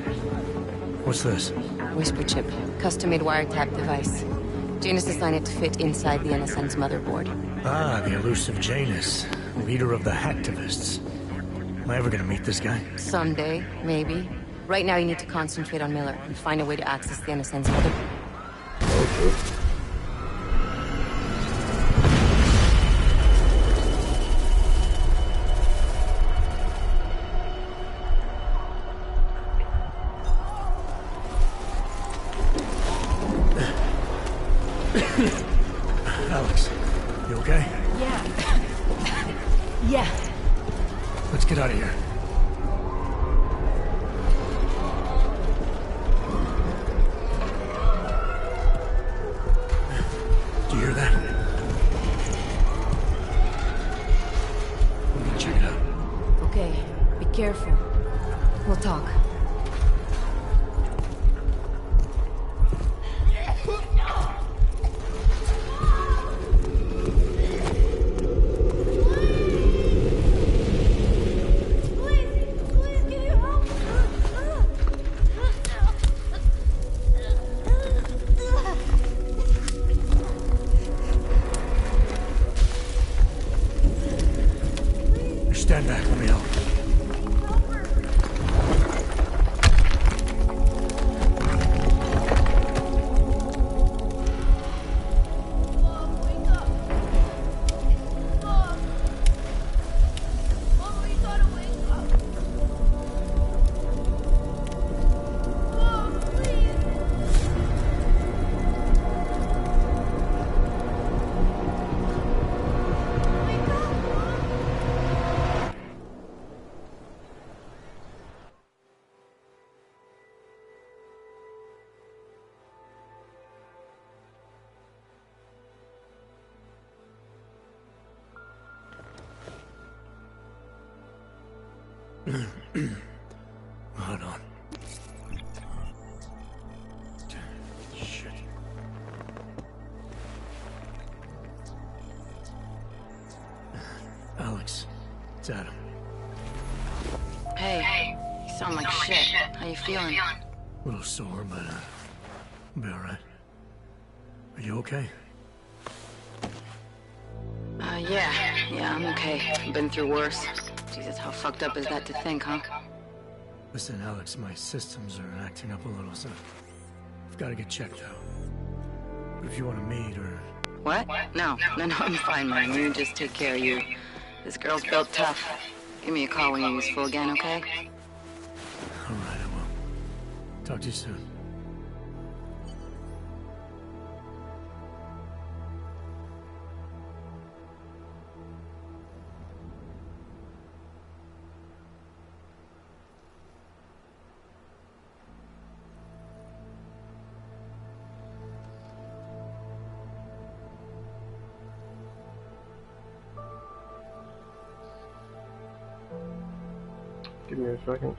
What's this? Whisper chip. Custom-made wiretap device. Janus designed it to fit inside the NSM's motherboard. Ah, the elusive Janus. Leader of the hacktivists. Am I ever gonna meet this guy? Someday, maybe. Right now you need to concentrate on Miller and find a way to access the NSM's motherboard. Okay. Alex, you okay? Yeah. Yeah. Let's get out of here. Do you hear that? Check it out. Okay, be careful. We'll talk. Stand back, let me help. Hold on. Shit. Alex, it's Adam. Hey, you sound like shit. How you feeling? A little sore, but I'll be all right. Are you okay? Yeah, I'm okay. I've been through worse. Jesus, how fucked up is that to think, huh? Listen, Alex, my systems are acting up a little, so I've got to get checked out. But if you want to meet or... What? No, I'm fine, man. You just take care of you. This girl's built tough. Give me a call when you're useful again, okay? All right, I will. Talk to you soon. Give me a second.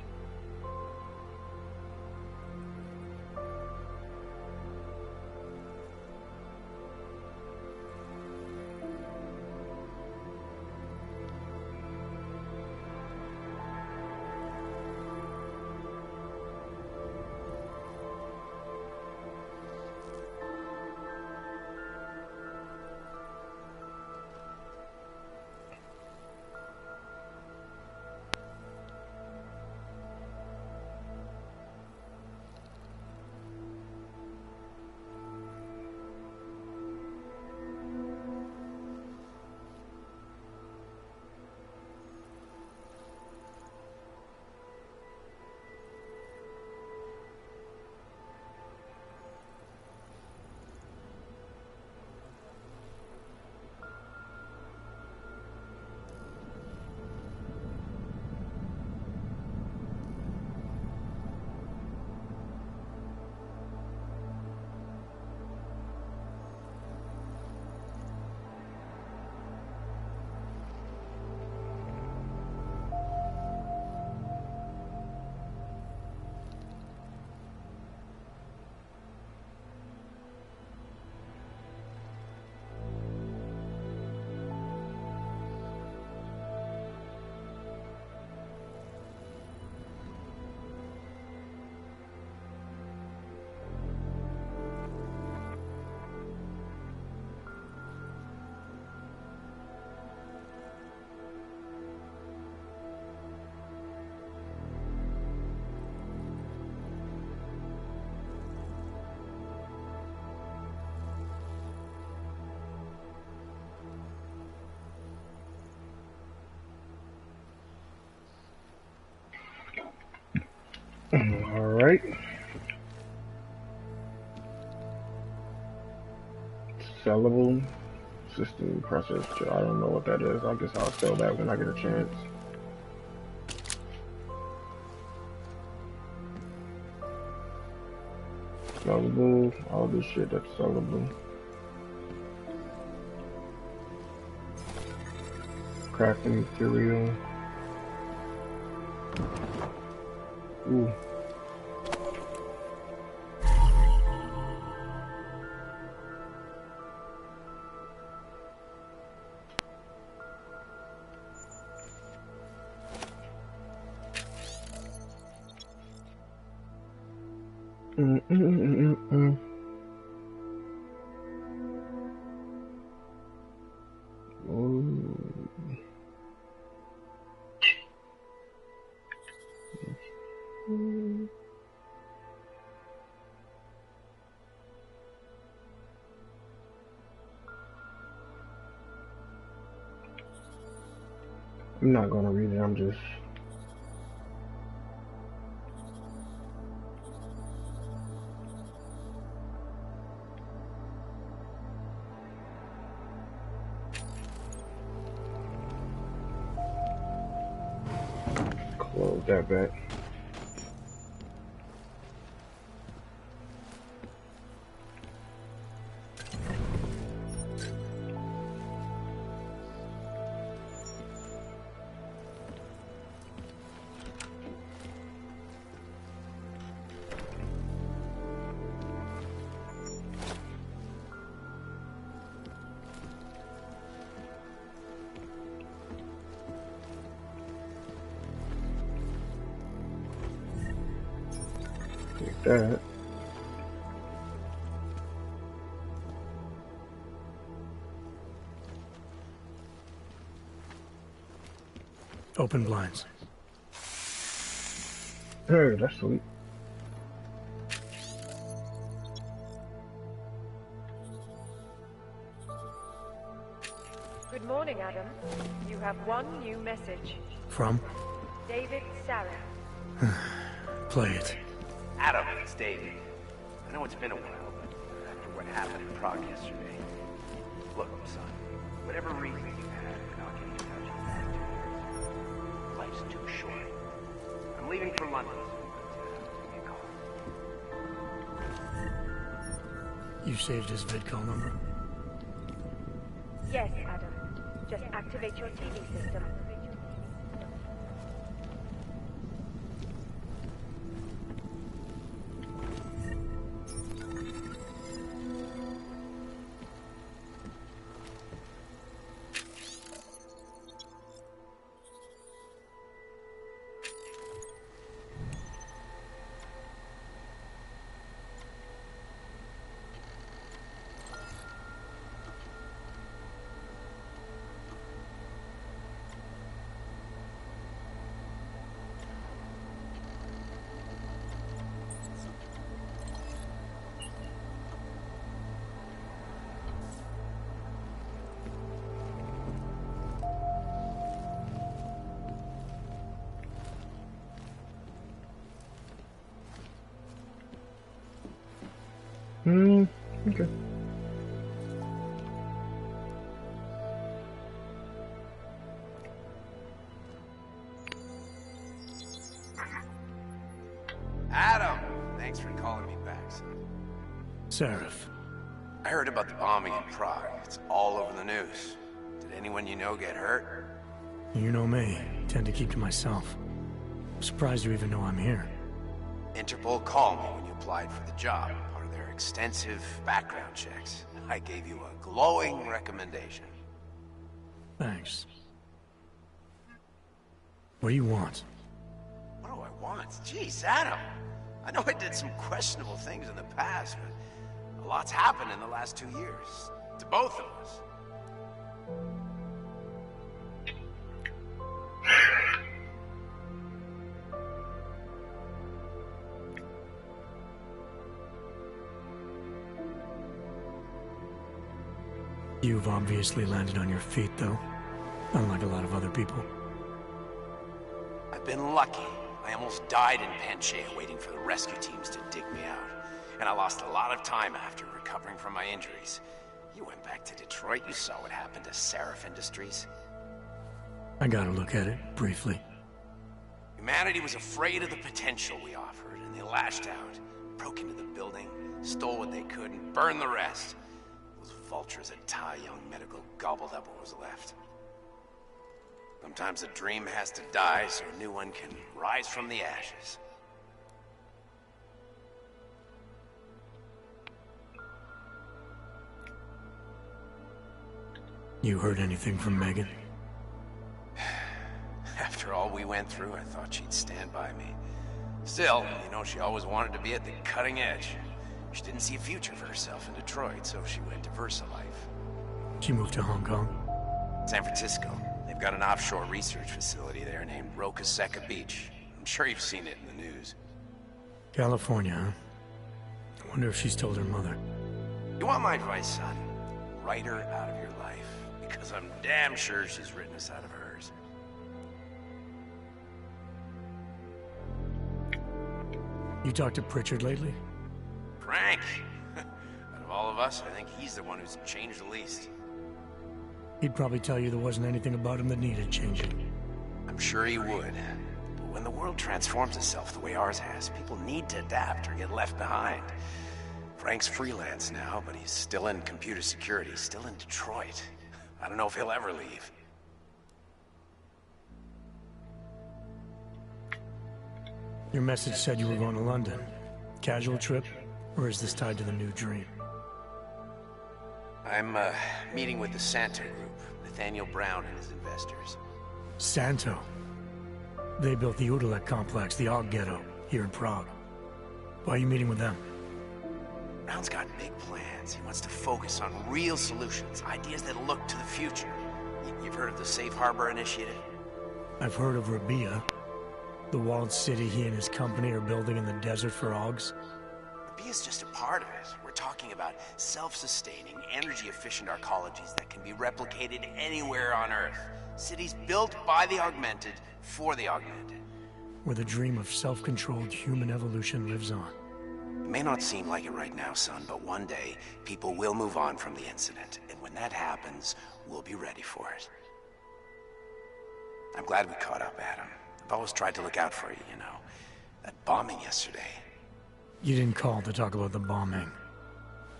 Alright. Sellable system process. I don't know what that is. I guess I'll sell that when I get a chance. Sellable, all this shit that's sellable. Crafting material. Ooh. I'm not gonna read it, I'm just close that back. Take that. Open blinds. Hey, that's sweet. Good morning, Adam. You have one new message. From? David Sarah. Play it. Adam, it's David. I know it's been a while, but after what happened in Prague yesterday... Look, son, whatever reason you had for not getting in touch with me in 2 years, life's too short. I'm leaving for London, but give me a call. You saved his vidcall number? Yes, Adam. Just activate your TV system. Okay. Adam! Thanks for calling me back, son. Seraph. I heard about the bombing in Prague. It's all over the news. Did anyone you know get hurt? You know me. Tend to keep to myself. I'm surprised you even know I'm here. Interpol called me when you applied for the job, part of their extensive background checks. I gave you a glowing recommendation. Thanks. What do you want? What do I want? Jeez, Adam. I know I did some questionable things in the past, but a lot's happened in the last 2 years. To both of us. You've obviously landed on your feet, though. Unlike a lot of other people. I've been lucky. I almost died in Panchea waiting for the rescue teams to dig me out. And I lost a lot of time after recovering from my injuries. You went back to Detroit, you saw what happened to Seraph Industries. I got a look at it, briefly. Humanity was afraid of the potential we offered, and they lashed out. Broke into the building, stole what they could, and burned the rest. Those vultures at Tai Young Medical gobbled up what was left. Sometimes a dream has to die so a new one can rise from the ashes. You heard anything from Megan? After all we went through, I thought she'd stand by me. Still, you know, she always wanted to be at the cutting edge. She didn't see a future for herself in Detroit, so she went to VersaLife. She moved to Hong Kong? San Francisco. They've got an offshore research facility there named Roca Seca Beach. I'm sure you've seen it in the news. California, huh? I wonder if she's told her mother. You want my advice, son? Write her out of your life, because I'm damn sure she's written us out of hers. You talked to Pritchard lately? Frank! Out of all of us, I think he's the one who's changed the least. He'd probably tell you there wasn't anything about him that needed changing. I'm sure he would. But when the world transforms itself the way ours has, people need to adapt or get left behind. Frank's freelance now, but he's still in computer security, still in Detroit. I don't know if he'll ever leave. Your message said you were going to London. Casual trip? Or is this tied to the new dream? I'm, meeting with the Santo Group, Nathaniel Brown and his investors. Santo? They built the Udalek complex, the Og Ghetto, here in Prague. Why are you meeting with them? Brown's got big plans. He wants to focus on real solutions, ideas that look to the future. You've heard of the Safe Harbor Initiative? I've heard of Rabia, the walled city he and his company are building in the desert for Augs. Rabia's just a part of it. We're talking about self-sustaining, energy-efficient arcologies that can be replicated anywhere on Earth. Cities built by the augmented, for the augmented. Where the dream of self-controlled human evolution lives on. It may not seem like it right now, son, but one day, people will move on from the incident. And when that happens, we'll be ready for it. I'm glad we caught up, Adam. I've always tried to look out for you, you know. That bombing yesterday. You didn't call to talk about the bombing.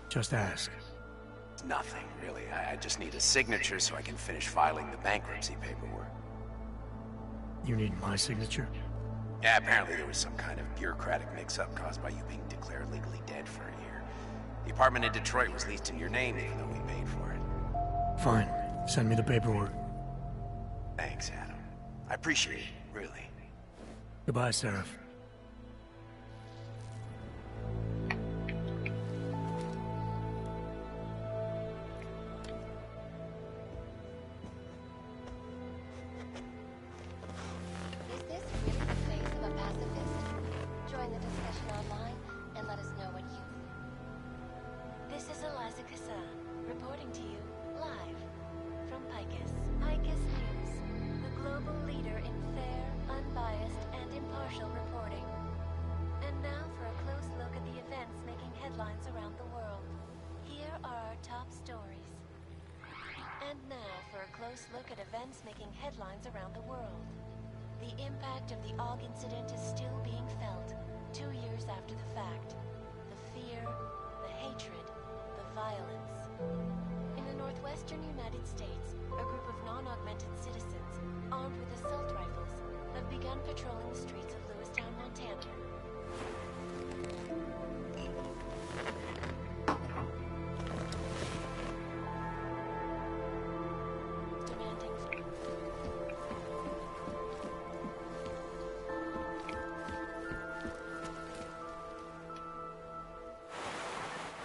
Just ask. It's nothing, really. I just need a signature so I can finish filing the bankruptcy paperwork. You need my signature? Yeah, apparently there was some kind of bureaucratic mix-up caused by you being declared legally dead for a year. The apartment in Detroit was leased in your name, even though we paid for it. Fine. Send me the paperwork. Thanks, Adam. I appreciate it, really. Goodbye, Seraph. Look at events making headlines around the world. The impact of the Og incident is still being felt, 2 years after the fact. The fear, the hatred, the violence. In the northwestern United States, a group of non-augmented citizens, armed with assault rifles, have begun patrolling the streets of Lewistown, Montana.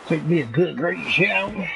Take me a good, great shower.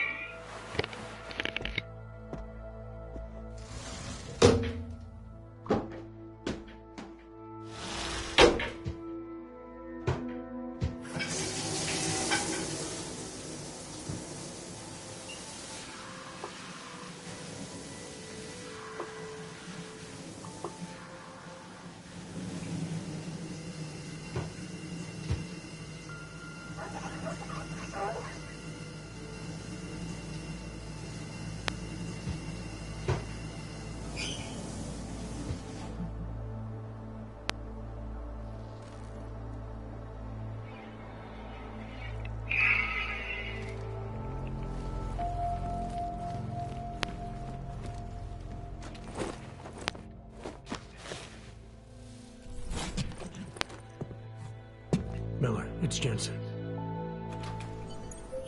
It's Jensen.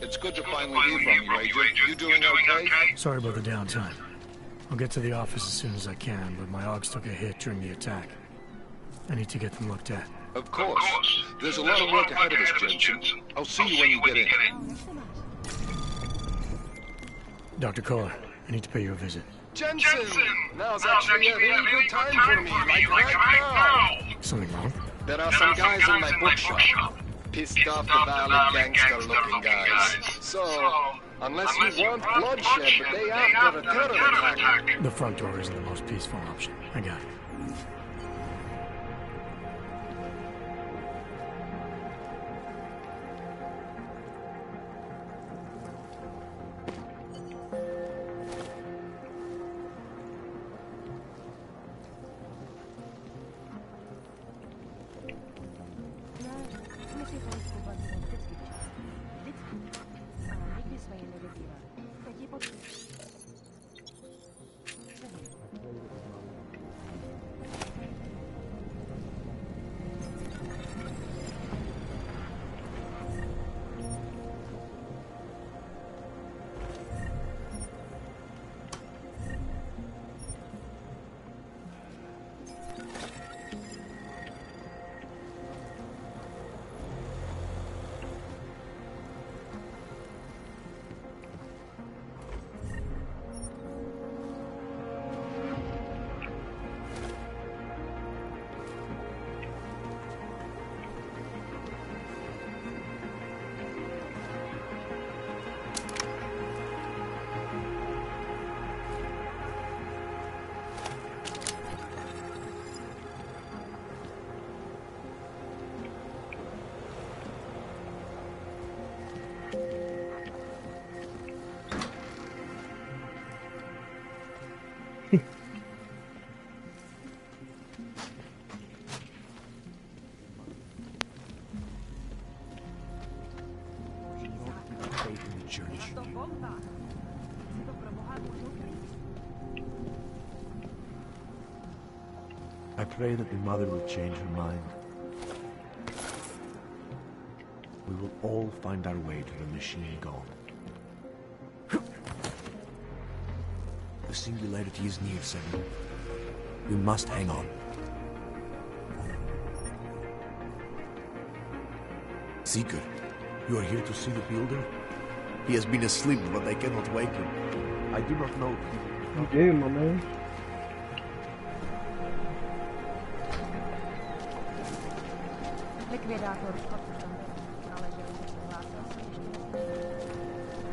It's good to finally hear from you, Agent. You doing okay? Sorry about the downtime. I'll get to the office as soon as I can, but my Augs took a hit during the attack. I need to get them looked at. Of course. There's a lot of work ahead of us, Jensen. I'll see you when you get in. Dr. Kohler, I need to pay you a visit. Jensen! Now's actually a very good time for me, like right now! Something wrong? There are some guys in my bookshop. Pissed off the violent gangster-looking guys. So, unless you want bloodshed, the day after a terror attack... The front door isn't the most peaceful option. I got it. I pray that the mother will change her mind. We will all find our way to the machine gone. The singularity is near, Seven. We must hang on. Seeker, you are here to see the builder? He has been asleep, but I cannot wake him. I do not know. You did, my man.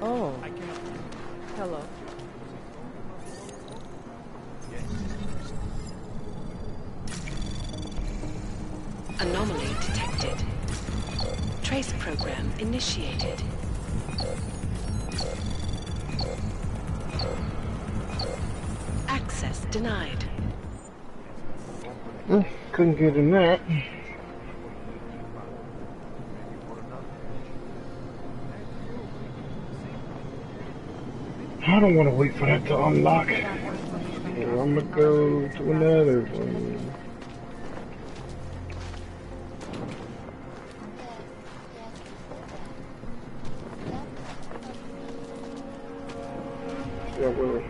Oh. Hello. Anomaly detected. Trace program initiated. Access denied. Couldn't get in that. I don't want to wait for that to unlock. I'm gonna go to another one. Yeah, well.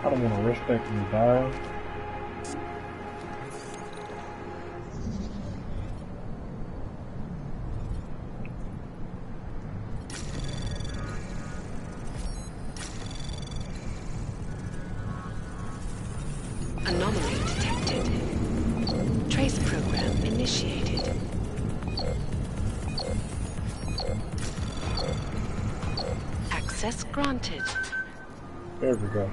I don't want to risk that and die. Anomaly detected. Trace program initiated. Access granted. There we go.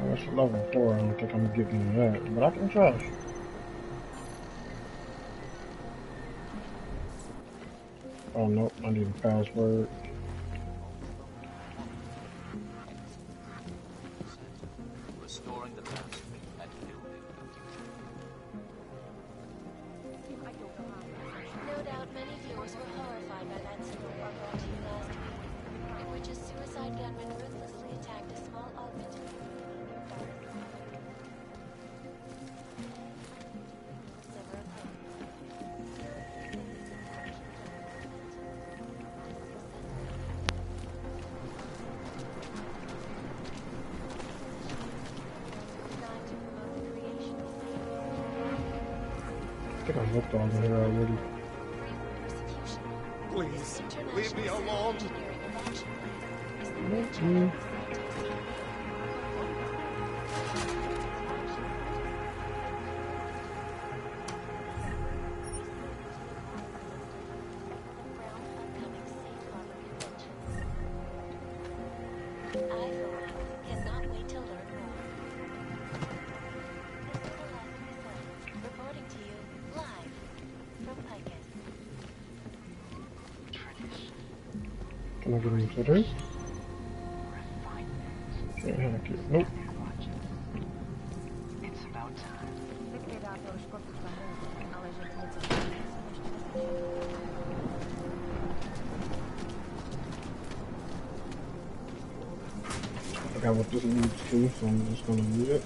That's level 4. I don't think I'm gonna get into that, but I can try. Oh no, I need a password. Restoring the past and building. No doubt many viewers were horrified by that story I brought to you last week, in which a suicide gunman ruthlessly attacked a small augmented I think I looked all in here already. Please, leave me alone. I, for one, cannot wait to learn more. This is the last result, reporting to you live from Picus. Can I get into this? Can't hack it. Nope. It's about time. I forgot what this leads to, so I'm just gonna read it.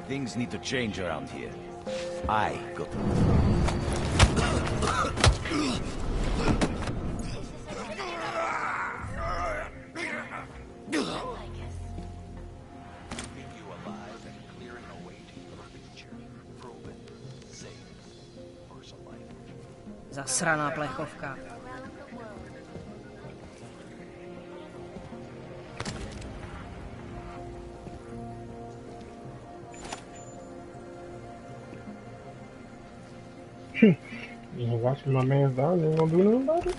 Things need to change around here. I got to move. Zasraná plechovka. You know, watching my man's down, you ain't gonna do nothing about it?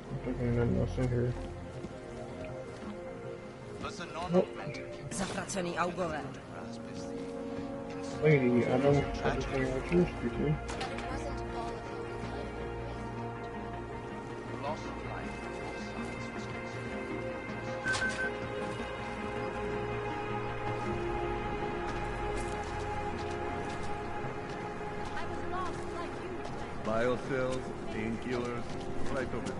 I think ain't nothing else in here. Nope. Zatracený augové. Lady, I don't understand what you're speaking. Biocells, painkillers, right over there.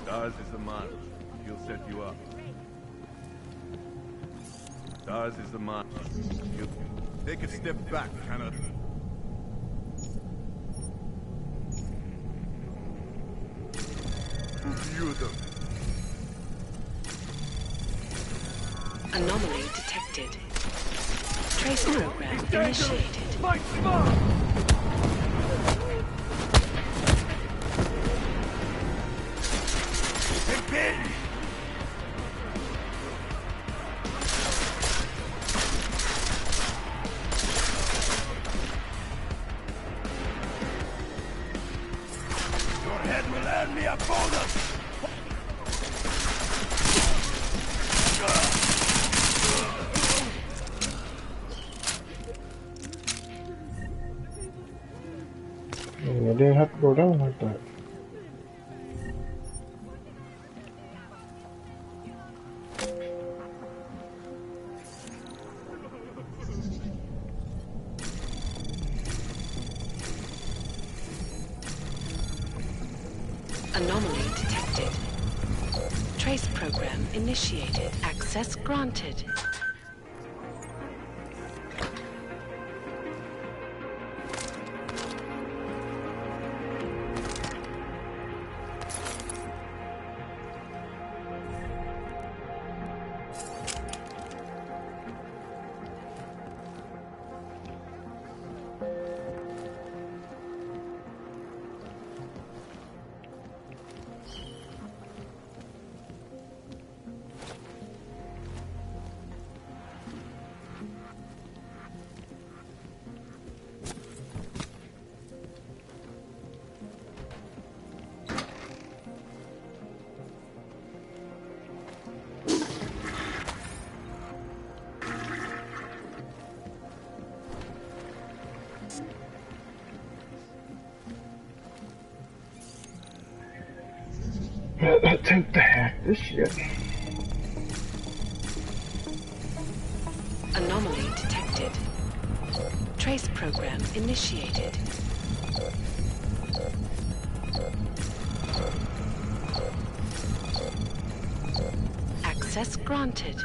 Deus is the man. He'll set you up. Deus is the man. He'll take a step back, kind of. Review them. Anomaly detected. Trace program initiated. Your head will earn me a bonus. It didn't have to go down like that. Anomaly detected. Trace program initiated. Access granted. Take that. This shit. Anomaly detected. Trace program initiated. Access granted.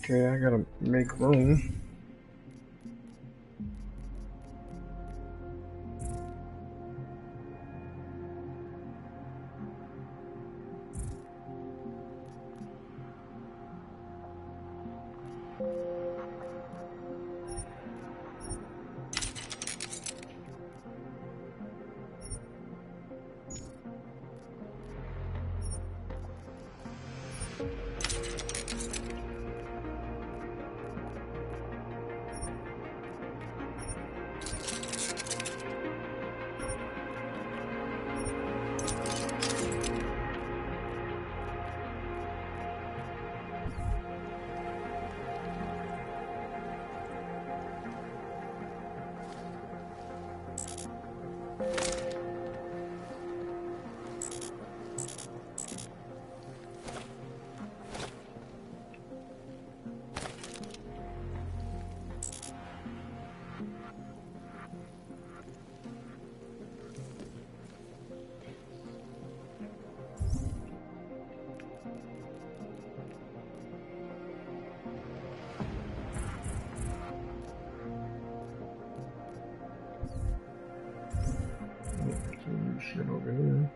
Okay, I gotta make room. Shit over here.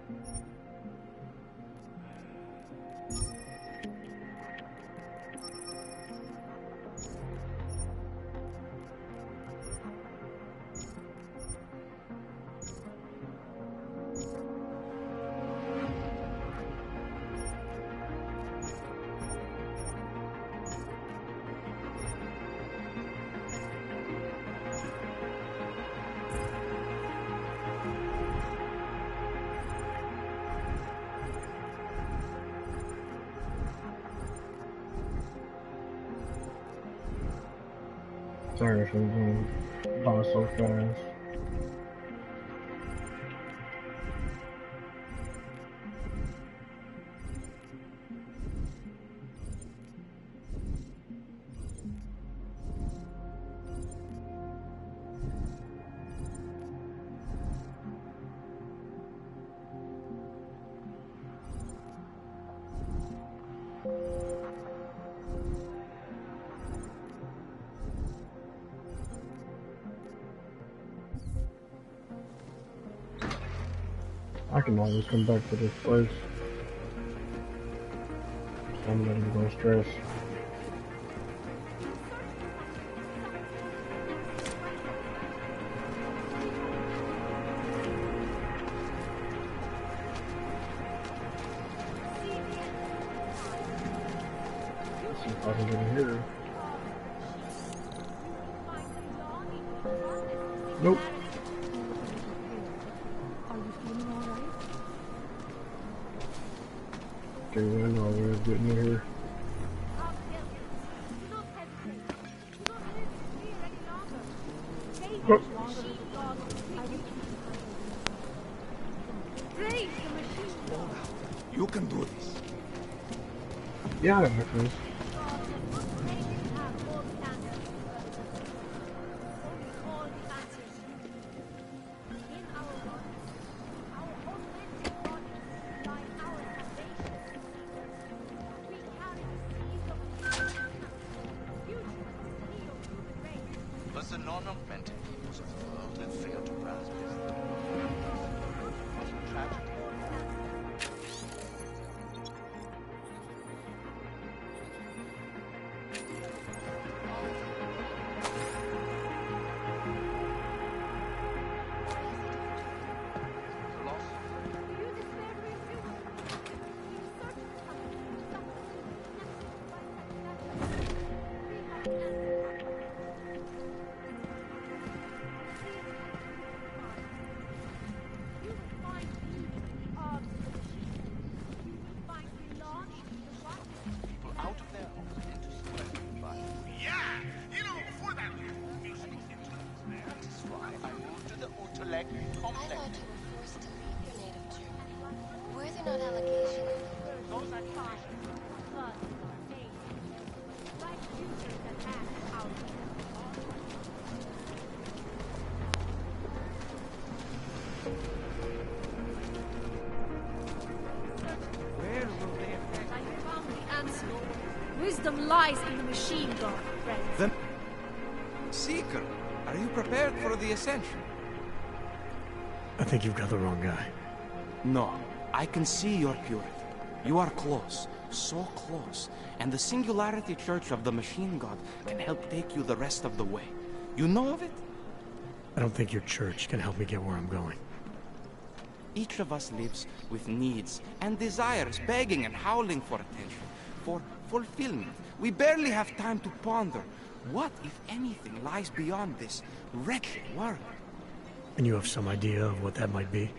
Sorry if I'm going by so fast. I can always come back to this place. So I'm letting go stress. Let's see if I can get in here. Nope. Okay, I know we're getting in here. Oh. You can do this. Yeah, I can. But the non-augmented peoples of the world have failed to grasp this. Tragedy. I thought you were forced to leave your native Germany. Were there not allegations? Those are fine. But made. Like users that act out. Where will they affect? I found the answer. Wisdom lies in the machine god, friends. The Seeker, are you prepared for the ascension? I think you've got the wrong guy. No, I can see your purity. You are close, so close, and the Singularity Church of the Machine God can help take you the rest of the way. You know of it? I don't think your church can help me get where I'm going. Each of us lives with needs and desires, begging and howling for attention, for fulfillment. We barely have time to ponder what, if anything, lies beyond this wretched world. And you have some idea of what that might be?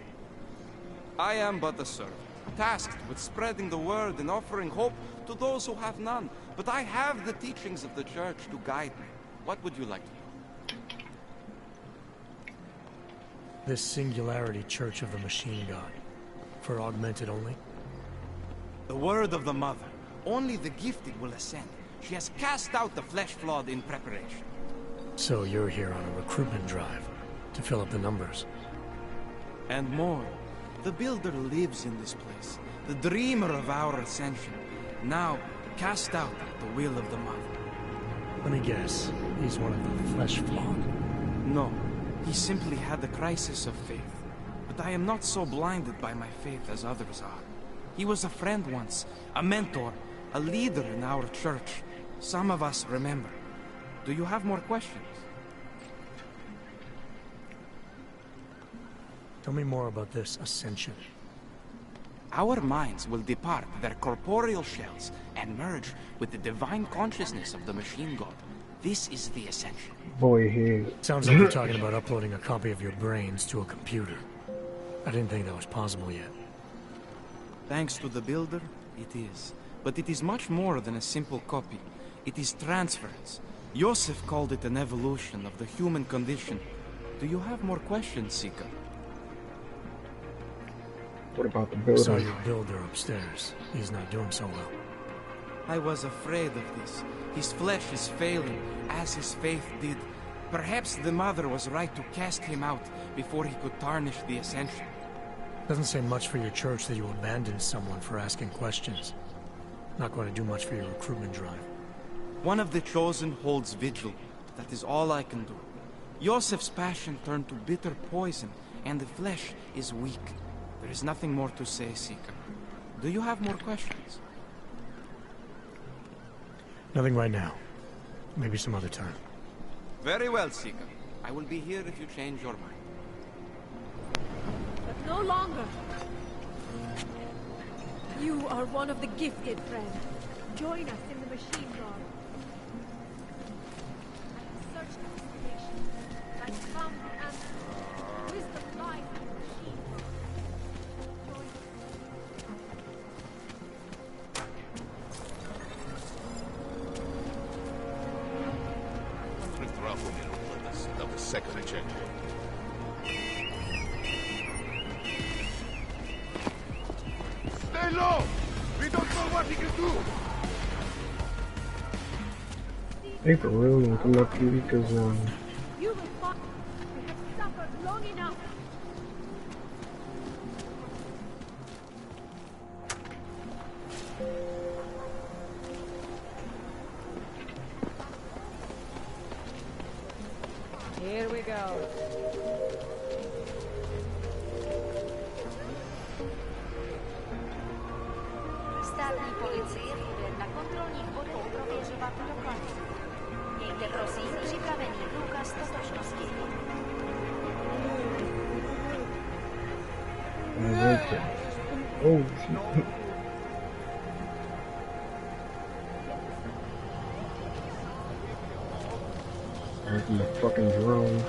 I am but a servant, tasked with spreading the word and offering hope to those who have none. But I have the teachings of the Church to guide me. What would you like to know? This Singularity Church of the Machine God. For augmented only? The word of the Mother. Only the gifted will ascend. She has cast out the flesh-flawed in preparation. So you're here on a recruitment drive, to fill up the numbers. And more. The Builder lives in this place, the dreamer of our ascension. Now, cast out the will of the Mother. Let me guess, he's one of the flesh-flawed. No, he simply had a crisis of faith. But I am not so blinded by my faith as others are. He was a friend once, a mentor, a leader in our church. Some of us remember. Do you have more questions? Tell me more about this ascension. Our minds will depart their corporeal shells and merge with the divine consciousness of the Machine God. This is the ascension. Boy, here. Sounds like you're talking about uploading a copy of your brains to a computer. I didn't think that was possible yet. Thanks to the Builder, it is. But it is much more than a simple copy. It is transference. Joseph called it an evolution of the human condition. Do you have more questions, Seeker? What about the Builder? Saw your Builder upstairs. He's not doing so well. I was afraid of this. His flesh is failing, as his faith did. Perhaps the Mother was right to cast him out before he could tarnish the ascension. Doesn't say much for your church that you abandoned someone for asking questions. Not going to do much for your recruitment drive. One of the chosen holds vigil. That is all I can do. Joseph's passion turned to bitter poison, and the flesh is weak. There is nothing more to say, Seeker. Do you have more questions? Nothing right now. Maybe some other time. Very well, Seeker. I will be here if you change your mind. But no longer. You are one of the gifted, friend. Join us in the Machine God. I have searched this creation. I have found the answer. Wisdom lies in the Machine God. Join us. That was second agenda. Stay low! We don't know what he can do! Hey, for real, I'm coming up here because, You will fight. We have suffered long enough. Here we go. Státní policie bude na kontrolních bodech prověřovat doklady. Mějte prosím připravený průkaz totožnosti. oh, shit. The fucking drone.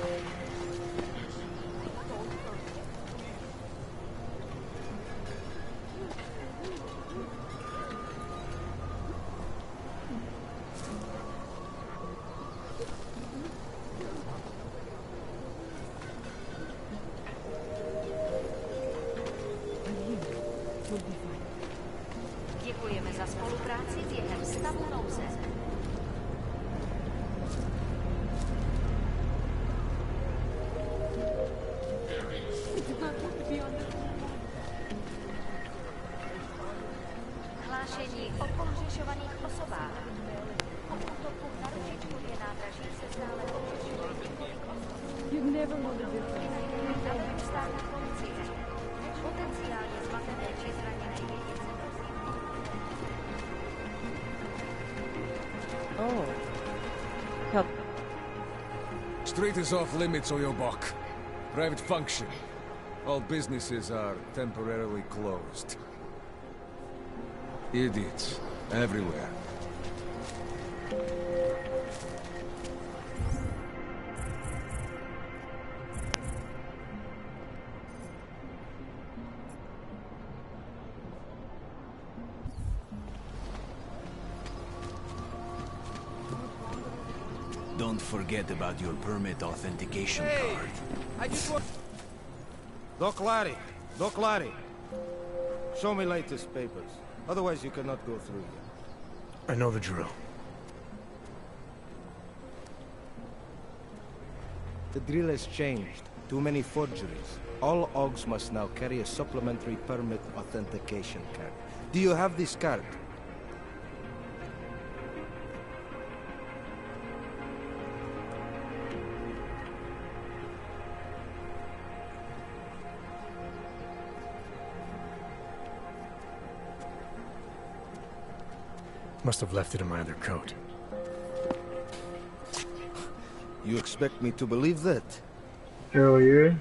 never know the difference. Oh. Help. Street is off limits, Oyobok. Private function. All businesses are temporarily closed. Idiots. Everywhere. Don't forget about your permit authentication card. I just want... Doc Larry. Doc Larry. Show me latest papers. Otherwise you cannot go through here. I know the drill. The drill has changed. Too many forgeries. All OGs must now carry a supplementary permit authentication card. Do you have this card? Must have left it in my other coat. You expect me to believe that? Hell yeah.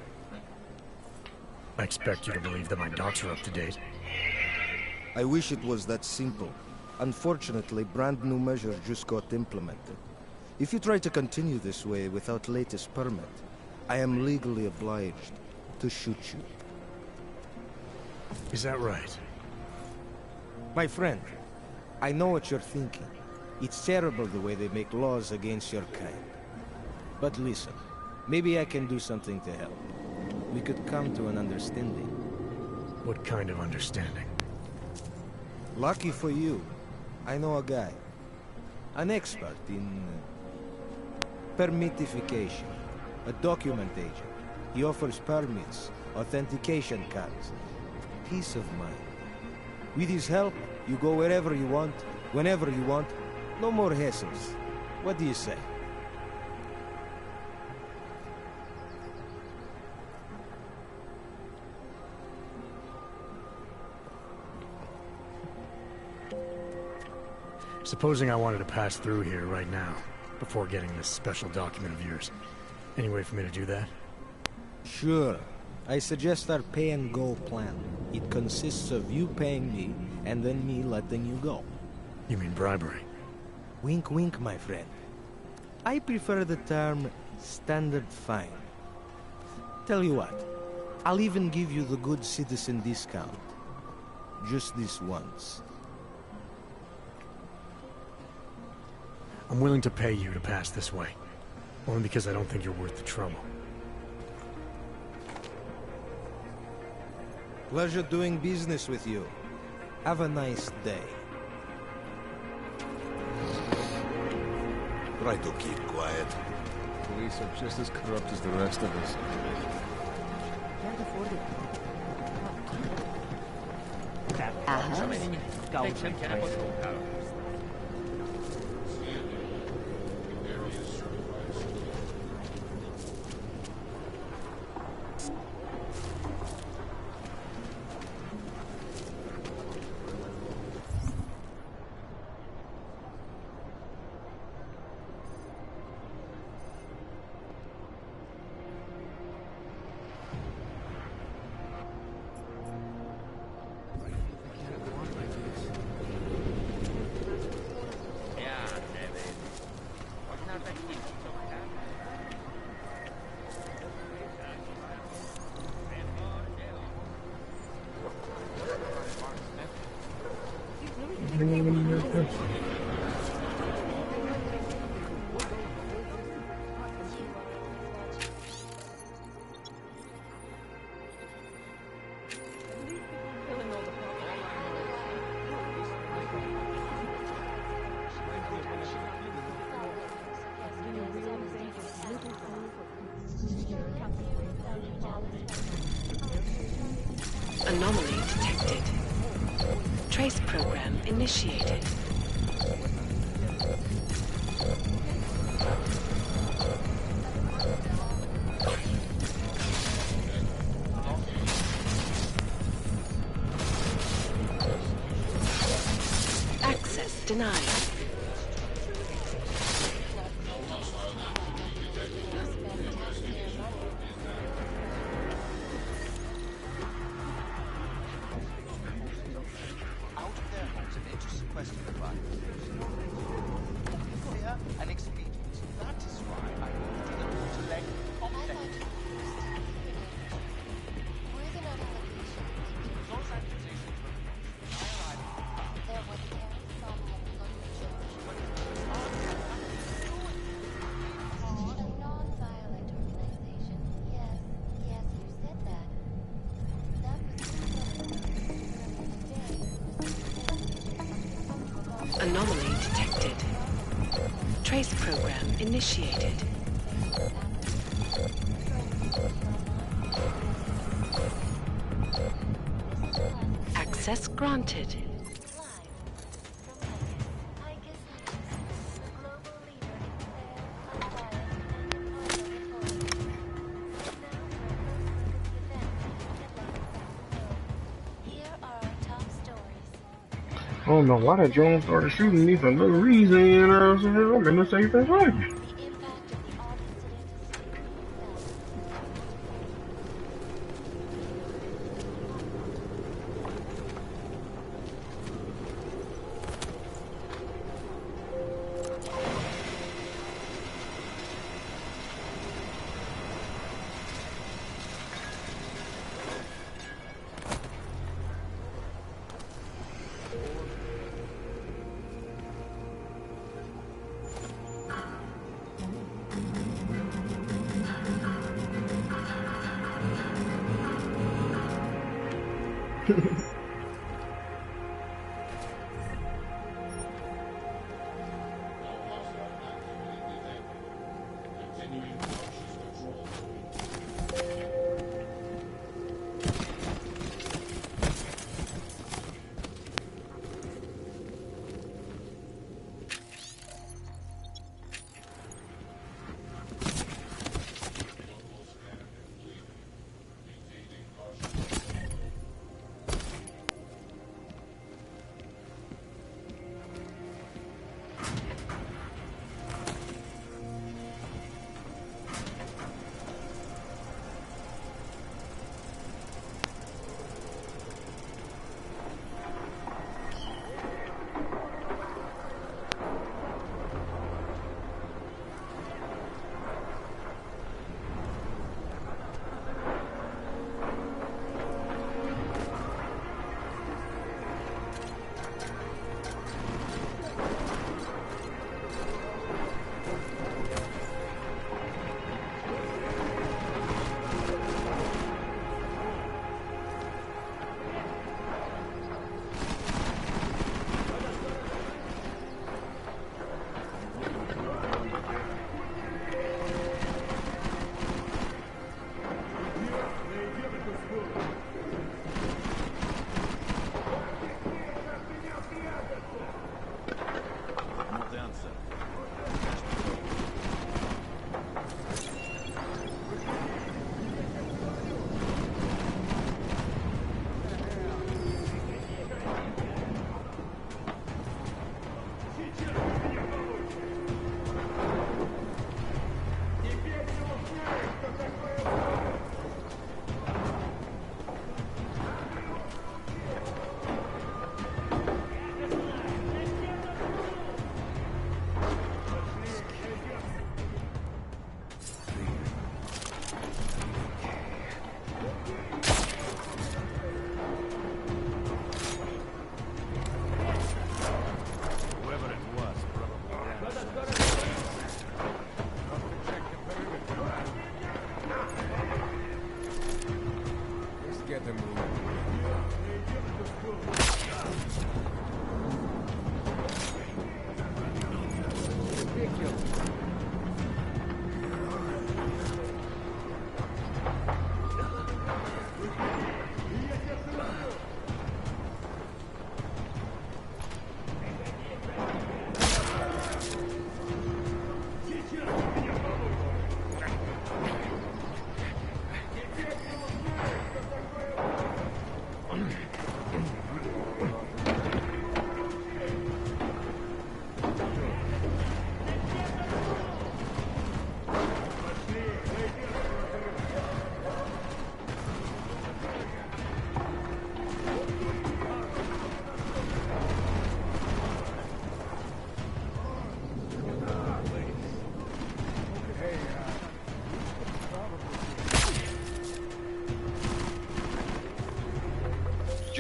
I expect you to believe that my docs are up to date. I wish it was that simple. Unfortunately, brand new measures just got implemented. If you try to continue this way without latest permit, I am legally obliged to shoot you. Is that right? My friend, I know what you're thinking. It's terrible the way they make laws against your kind. But listen, maybe I can do something to help. We could come to an understanding. What kind of understanding? Lucky for you, I know a guy. An expert in permitification. A document agent. He offers permits, authentication cards. Peace of mind. With his help, you go wherever you want, whenever you want. No more hassles. What do you say? Supposing I wanted to pass through here right now, before getting this special document of yours. Any way for me to do that? Sure. I suggest our pay-and-go plan. It consists of you paying me, and then me letting you go. You mean bribery? Wink, wink, my friend. I prefer the term standard fine. Tell you what, I'll even give you the good citizen discount. Just this once. I'm willing to pay you to pass this way. Only because I don't think you're worth the trouble. Pleasure doing business with you. Have a nice day. Try to keep quiet. Police are just as corrupt as the rest of us. Can't afford it. Anomaly detected. Trace program initiated. denied. Out of their homes and into sequestered environments. Fear and expedience. That is why I moved to the intellect of technology. Those accusations were there was a non-violent organization. Yes, you said that. Anomaly detected. Trace program initiated. Access granted. I don't know why that drone started shooting me for no reason, you know what I'm saying? I'm in the safest way.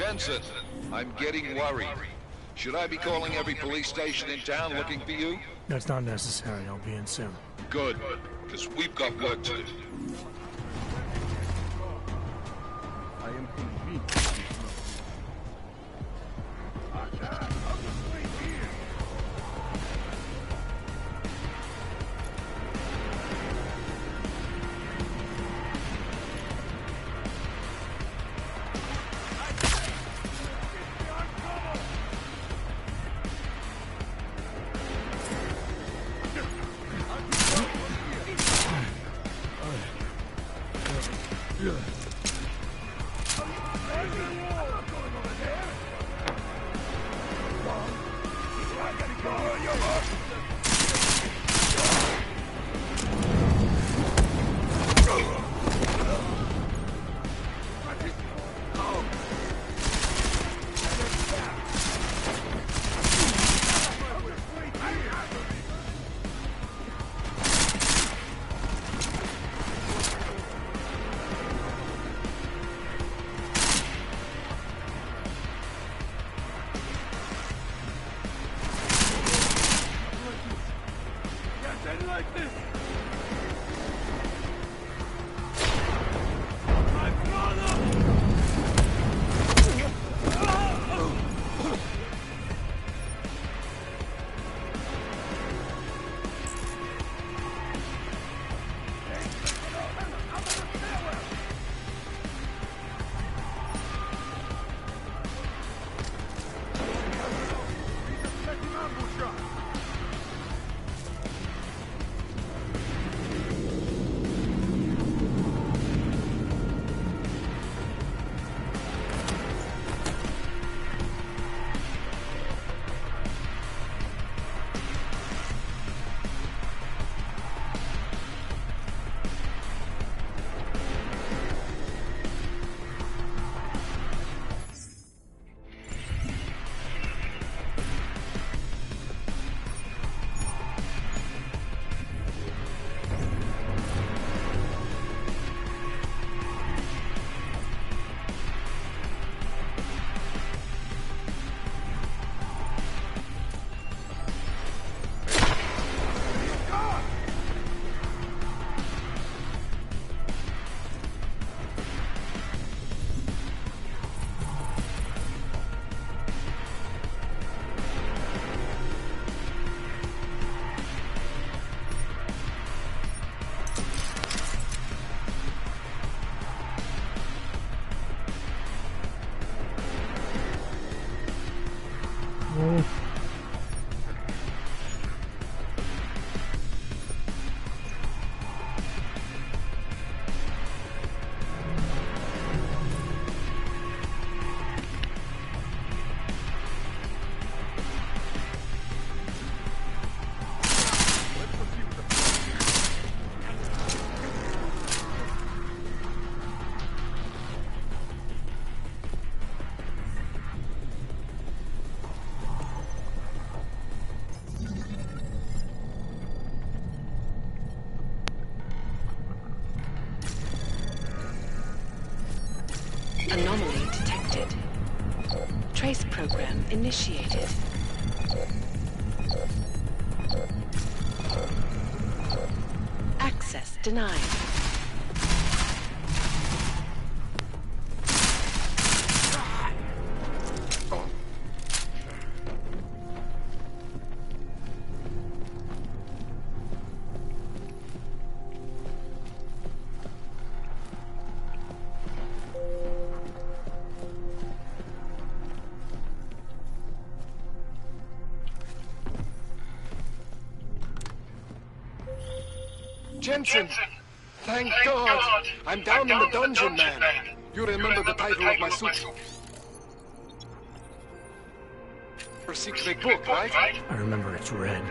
Jensen, I'm getting worried. Should I be calling every police station in town looking for you? That's not necessary. I'll be in soon. Good, because we've got work to do. I am convinced. Anomaly detected. Trace program initiated. Access denied. Jensen! Thank God! I'm down in the dungeon, man. You remember the title of my suit? Your secret book, right? I remember it's red.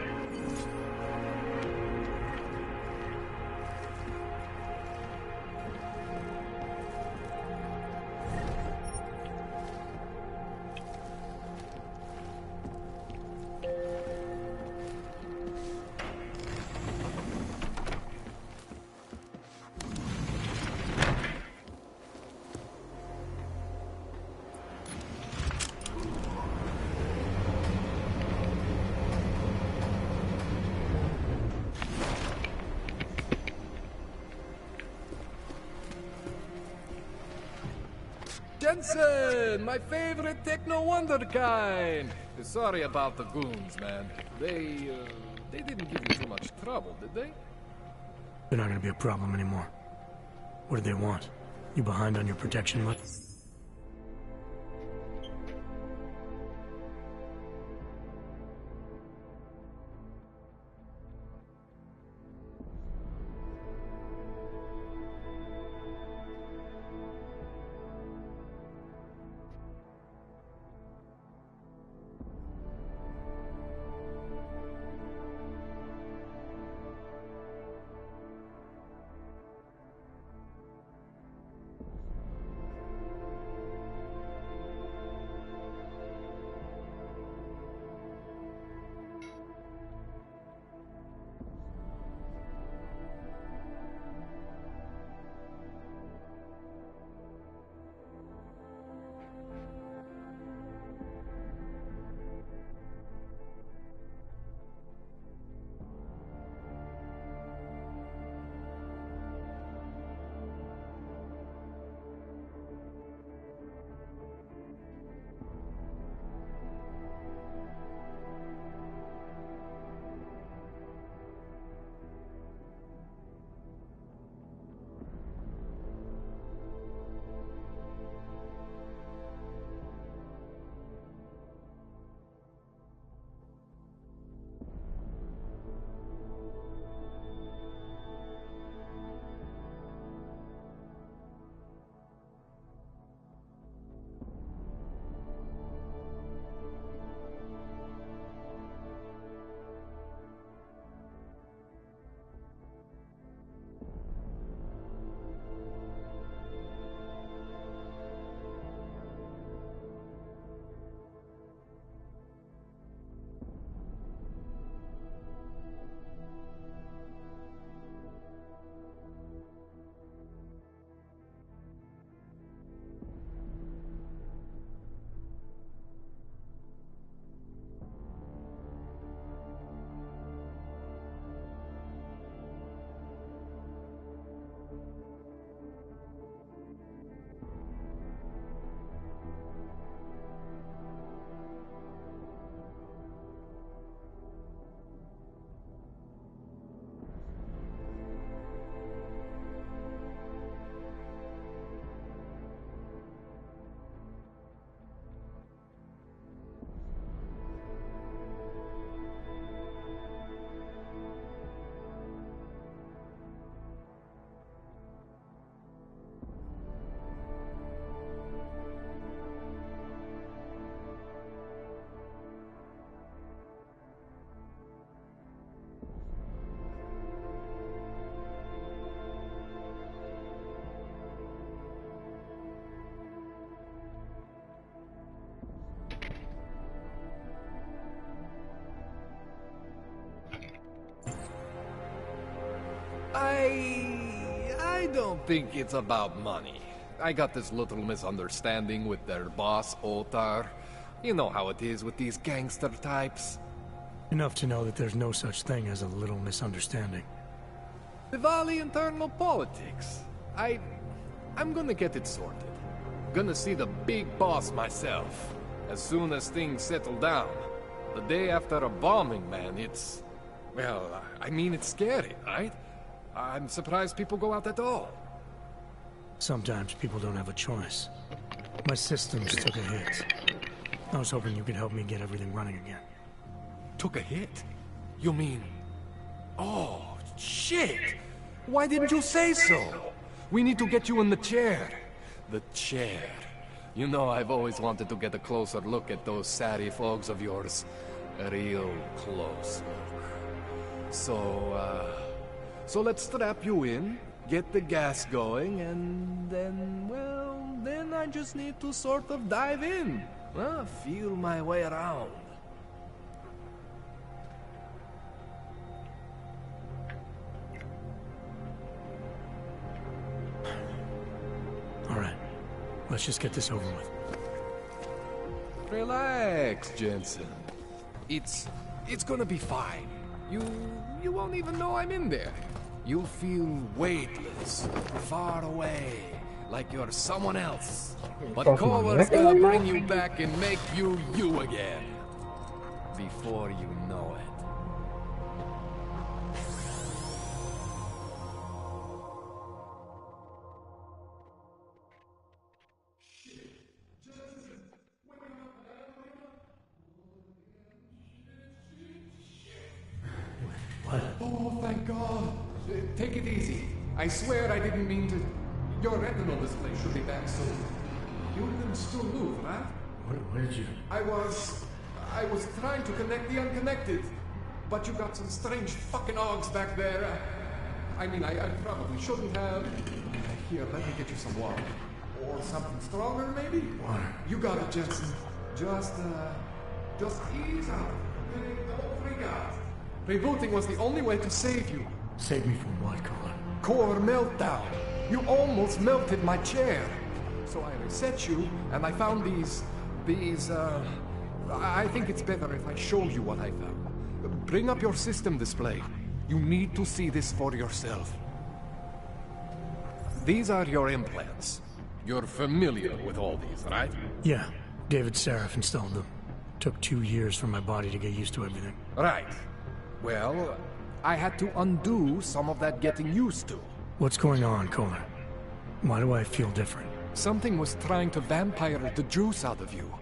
Jensen, my favorite techno wonderkind. Sorry about the goons, man. They didn't give you too much trouble, did they? They're not gonna be a problem anymore. What do they want? You behind on your protection much? I don't think it's about money. I got this little misunderstanding with their boss, Otar. You know how it is with these gangster types. Enough to know that there's no such thing as a little misunderstanding. Diwali internal politics. I'm gonna get it sorted. Gonna see the big boss myself. As soon as things settle down. The day after a bombing, man, it's... Well, I mean, it's scary, right? I'm surprised people go out at all. Sometimes people don't have a choice. My systems took a hit. I was hoping you could help me get everything running again. Took a hit? You mean... Oh, shit! Why didn't you say so? We need to get you in the chair. The chair. You know, I've always wanted to get a closer look at those Sari folks of yours. A real close look. So let's strap you in, get the gas going, and then, well, then I just need to sort of dive in. Feel my way around. All right, let's just get this over with. Relax, Jensen. It's gonna be fine. You won't even know I'm in there. You'll feel weightless, far away, like you're someone else. But Fuck my Cole's neck gonna like bring that? you back and make you you again. Before you know it. What? Oh, thank God. Take it easy. I swear I didn't mean to. Your retinal display should be back soon. You can still move, right? Where did you? I was trying to connect the unconnected, but you got some strange fucking ogs back there. I mean, I probably shouldn't have. Here, let me get you some water. Or something stronger, maybe? Water. You got it, Jensen. Just ease out. Okay? Don't freak out. Rebooting was the only way to save you. Save me from what, Kohler? Core meltdown. You almost melted my chair. So I reset you, and I found these, I think it's better if I show you what I found. Bring up your system display. You need to see this for yourself. These are your implants. You're familiar with all these, right? Yeah. David Seraph installed them. Took 2 years for my body to get used to everything. Right. Well, I had to undo some of that getting used to. What's going on, Kohler? Why do I feel different? Something was trying to vampire the juice out of you.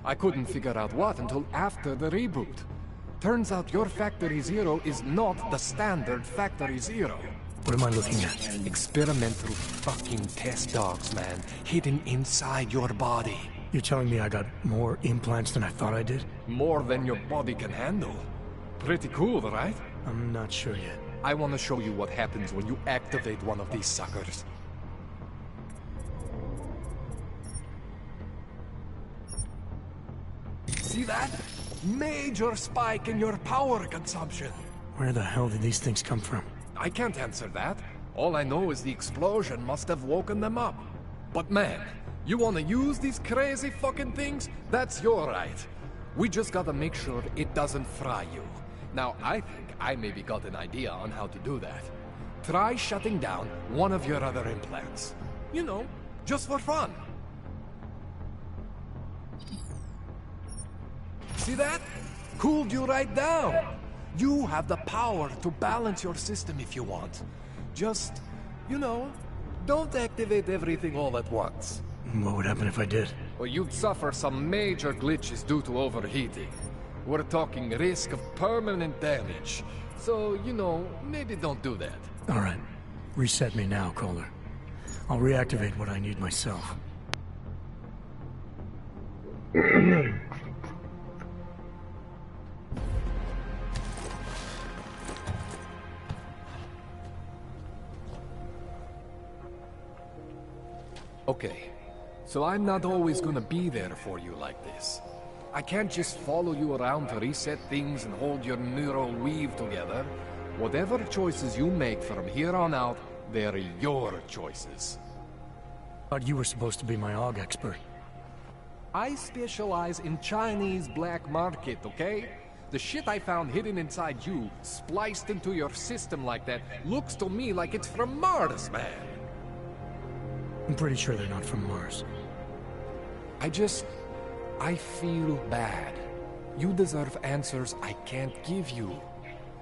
I couldn't figure out what until after the reboot. Turns out your Factory Zero is not the standard Factory Zero. What am I looking at? Experimental fucking test dogs, man. Hidden inside your body. You're telling me I got more implants than I thought I did? More than your body can handle. Pretty cool, right? I'm not sure yet. I want to show you what happens when you activate one of these suckers. See that? Major spike in your power consumption. Where the hell did these things come from? I can't answer that. All I know is the explosion must have woken them up. But man, you want to use these crazy fucking things? That's your right. We just gotta make sure it doesn't fry you. Now, I think I maybe got an idea on how to do that. Try shutting down one of your other implants. You know, just for fun. See that? Cooled you right down. You have the power to balance your system if you want. Just, you know, don't activate everything all at once. What would happen if I did? Well, you'd suffer some major glitches due to overheating. We're talking risk of permanent damage. So, you know, maybe don't do that. All right. Reset me now, Kohler. I'll reactivate what I need myself. Okay, so I'm not always gonna be there for you like this. I can't just follow you around to reset things and hold your neural weave together. Whatever choices you make from here on out, they're your choices. Thought you were supposed to be my AUG expert. I specialize in Chinese black market, okay? The shit I found hidden inside you, spliced into your system like that, looks to me like it's from Mars, man. I'm pretty sure they're not from Mars. I feel bad. You deserve answers I can't give you.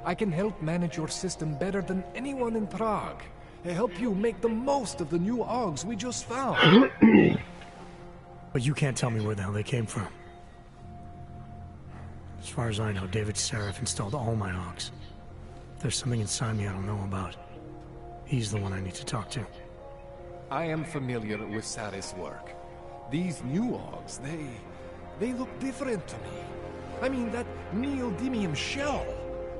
I can help manage your system better than anyone in Prague. I help you make the most of the new AUGs we just found. But you can't tell me where the hell they came from. As far as I know, David Seraph installed all my AUGs. If there's something inside me I don't know about, he's the one I need to talk to. I am familiar with Sarah's work. These new AUGs, they look different to me. I mean, that neodymium shell.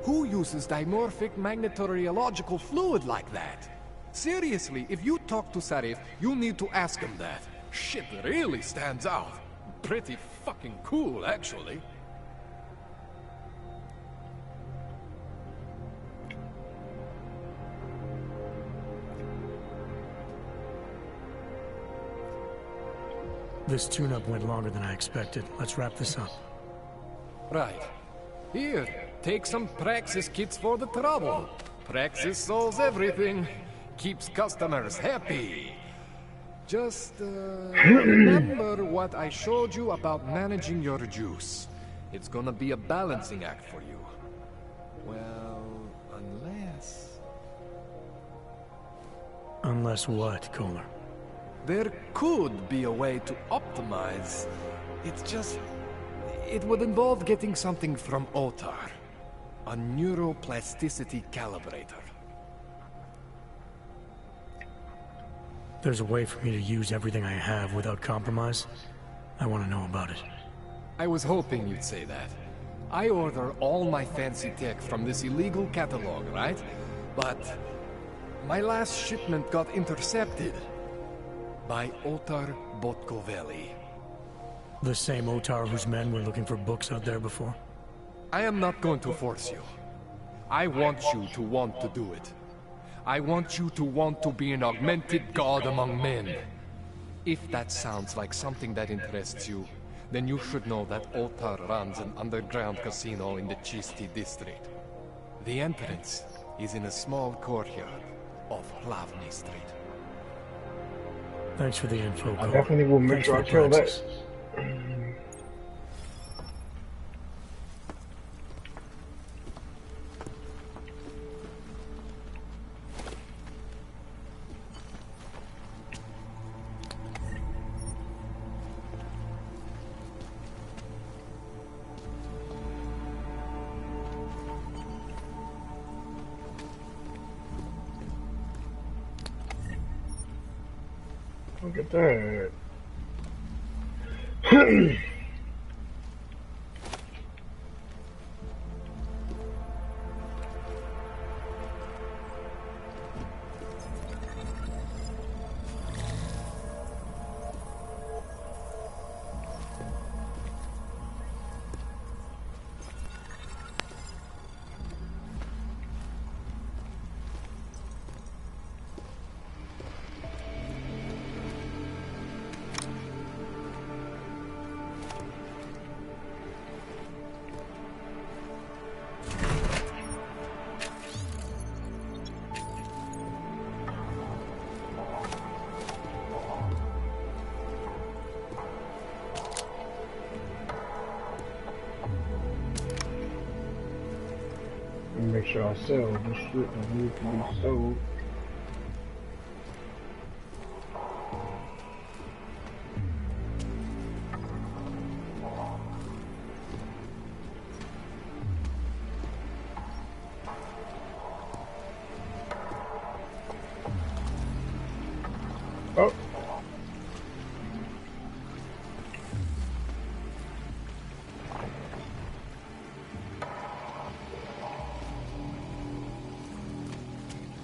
Who uses dimorphic magnetorheological fluid like that? Seriously, if you talk to Sarif, you need to ask him that. Shit really stands out. Pretty fucking cool, actually. This tune-up went longer than I expected. Let's wrap this up. Right. Here, take some Praxis kits for the trouble. Praxis solves everything. Keeps customers happy. Just remember what I showed you about managing your juice. It's gonna be a balancing act for you. Well, unless... Unless what, Kohler? There could be a way to optimize. It's just... It would involve getting something from Otar. A neuroplasticity calibrator. There's a way for me to use everything I have without compromise? I want to know about it. I was hoping you'd say that. I order all my fancy tech from this illegal catalog, right? But my last shipment got intercepted by Otar Botkoveli. The same Otar whose men were looking for books out there before? I am not going to force you. I want you to want to do it. I want you to want to be an augmented god among men. If that sounds like something that interests you, then you should know that Otar runs an underground casino in the Chisti district. The entrance is in a small courtyard off Hlavny Street. Thanks for the info, I definitely will make sure I kill that. Look at that. Make sure I sell this shit that needs to be sold. Oh.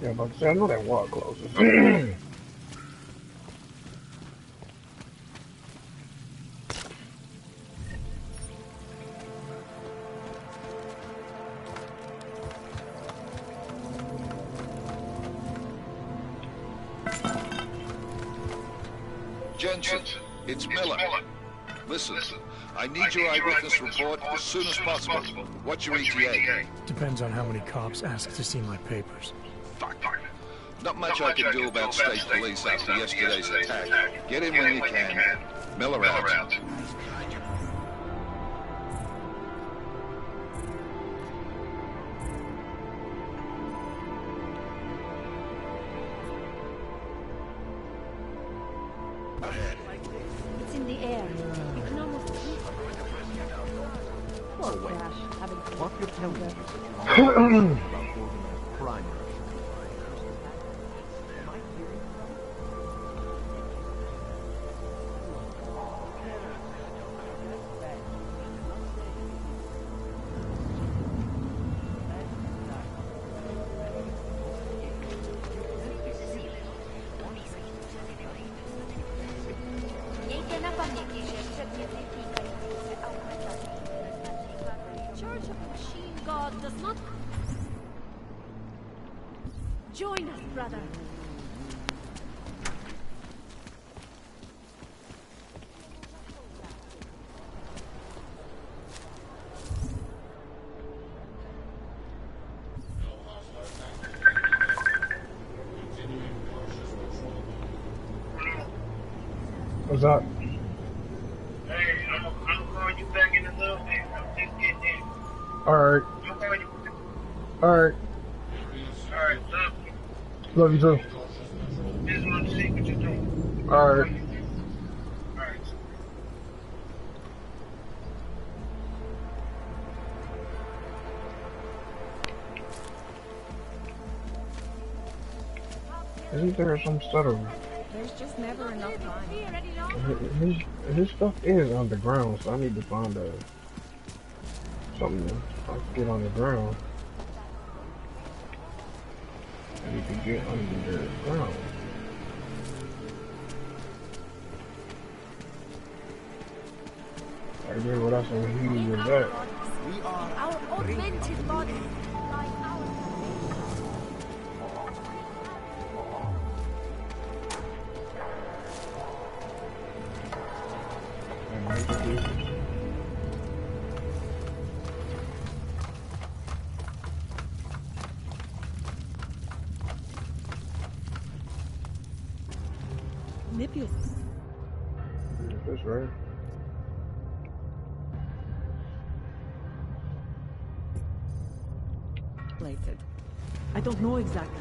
Yeah, but I know that wall closes. Jensen, it's Miller. Listen, I need your eyewitness report as soon as possible. What's your ETA? Depends on how many cops ask to see my papers. Fuck. Not much I can do about state police after yesterday's attack. Get in when you can. Miller out. It's in the air. You can almost see it. Poor Crash, having to What you're telling me is that you're not about organized crime. Miejcie na pamięci, że przedmioty pikające augmentacji. Church of the Machine God does not... Join us, brother. What's up? Hey, I'm gonna call you back in a little bit. I'm just getting in. Alright. I'm gonna call you. Alright. Alright, love you. Love you too. Just want to see what you're doing. Alright. Alright. Isn't there some sort of... There's just never enough time. His stuff is underground, so I need to find something I can get on the ground. I need to get underground. I remember that's when he was at. We are our augmented body. Nipius. That's right. I don't know exactly.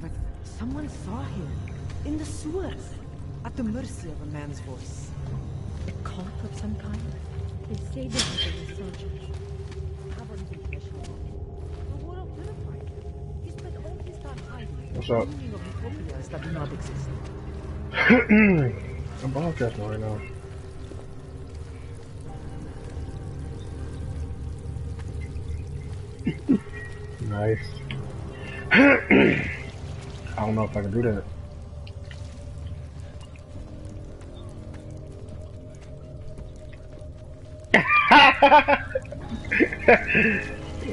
But someone saw him in the sewers, at the mercy of a man's voice. A cult of some kind? They say this is a resurgence. What's up? That do not exist. I'm broadcasting right now. Nice. I don't know if I can do that.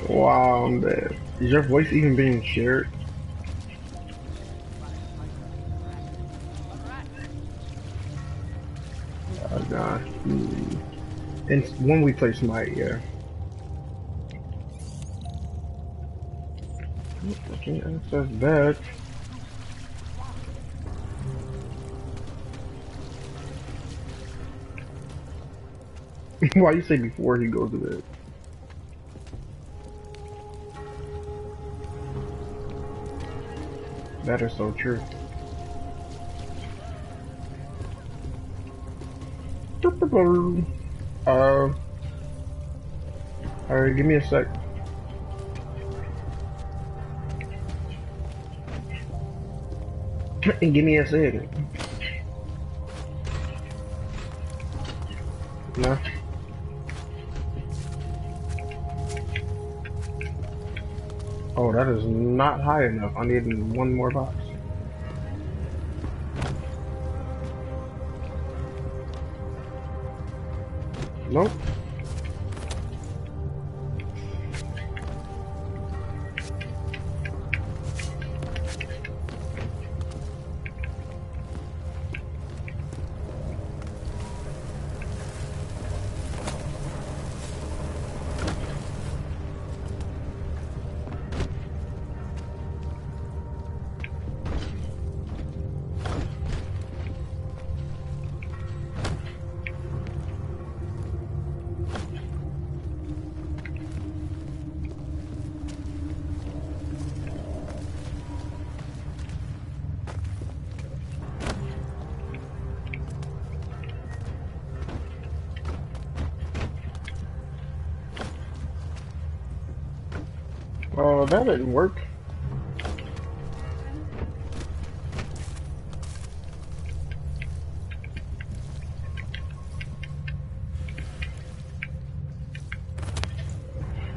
Wow, I'm dead. Is your voice even being shared? Oh god. And when we play Smite, yeah. I can't access that. Why you say before he goes to bed? That is so true. Alright, give me a sec. And give me a second. No. Oh, that is not high enough. I need one more box. Nope. Oh, that didn't work.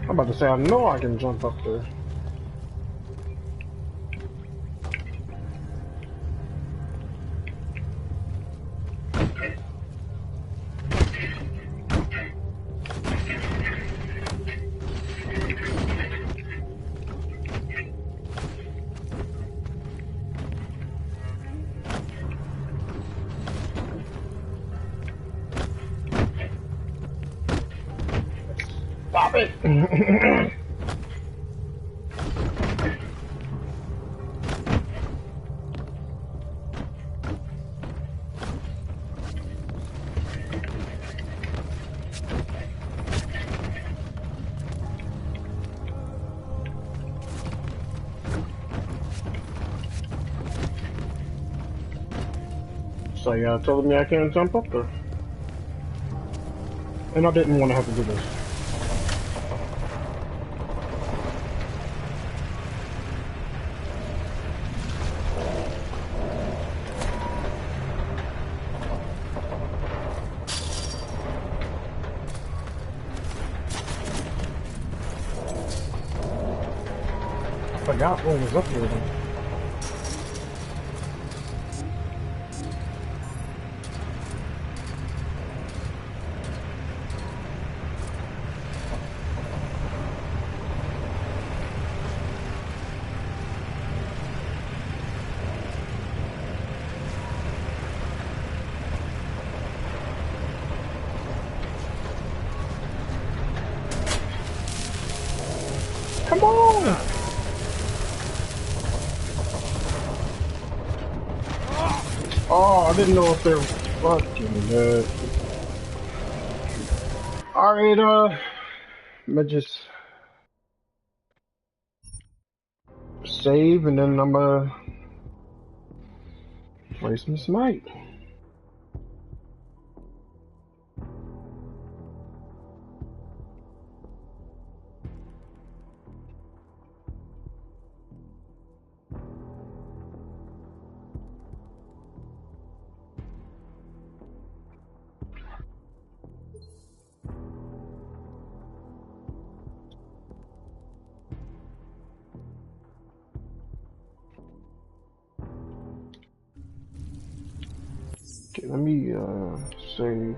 I'm about to say, I know I can jump up there. Stop it! So y'all telling me I can't jump up there? And I didn't want to have to do this. I forgot what was up here then. Come on! Oh, I didn't know if they were fucking good. Alright, I'ma just save and then I'ma play some Smite. Okay, let me save.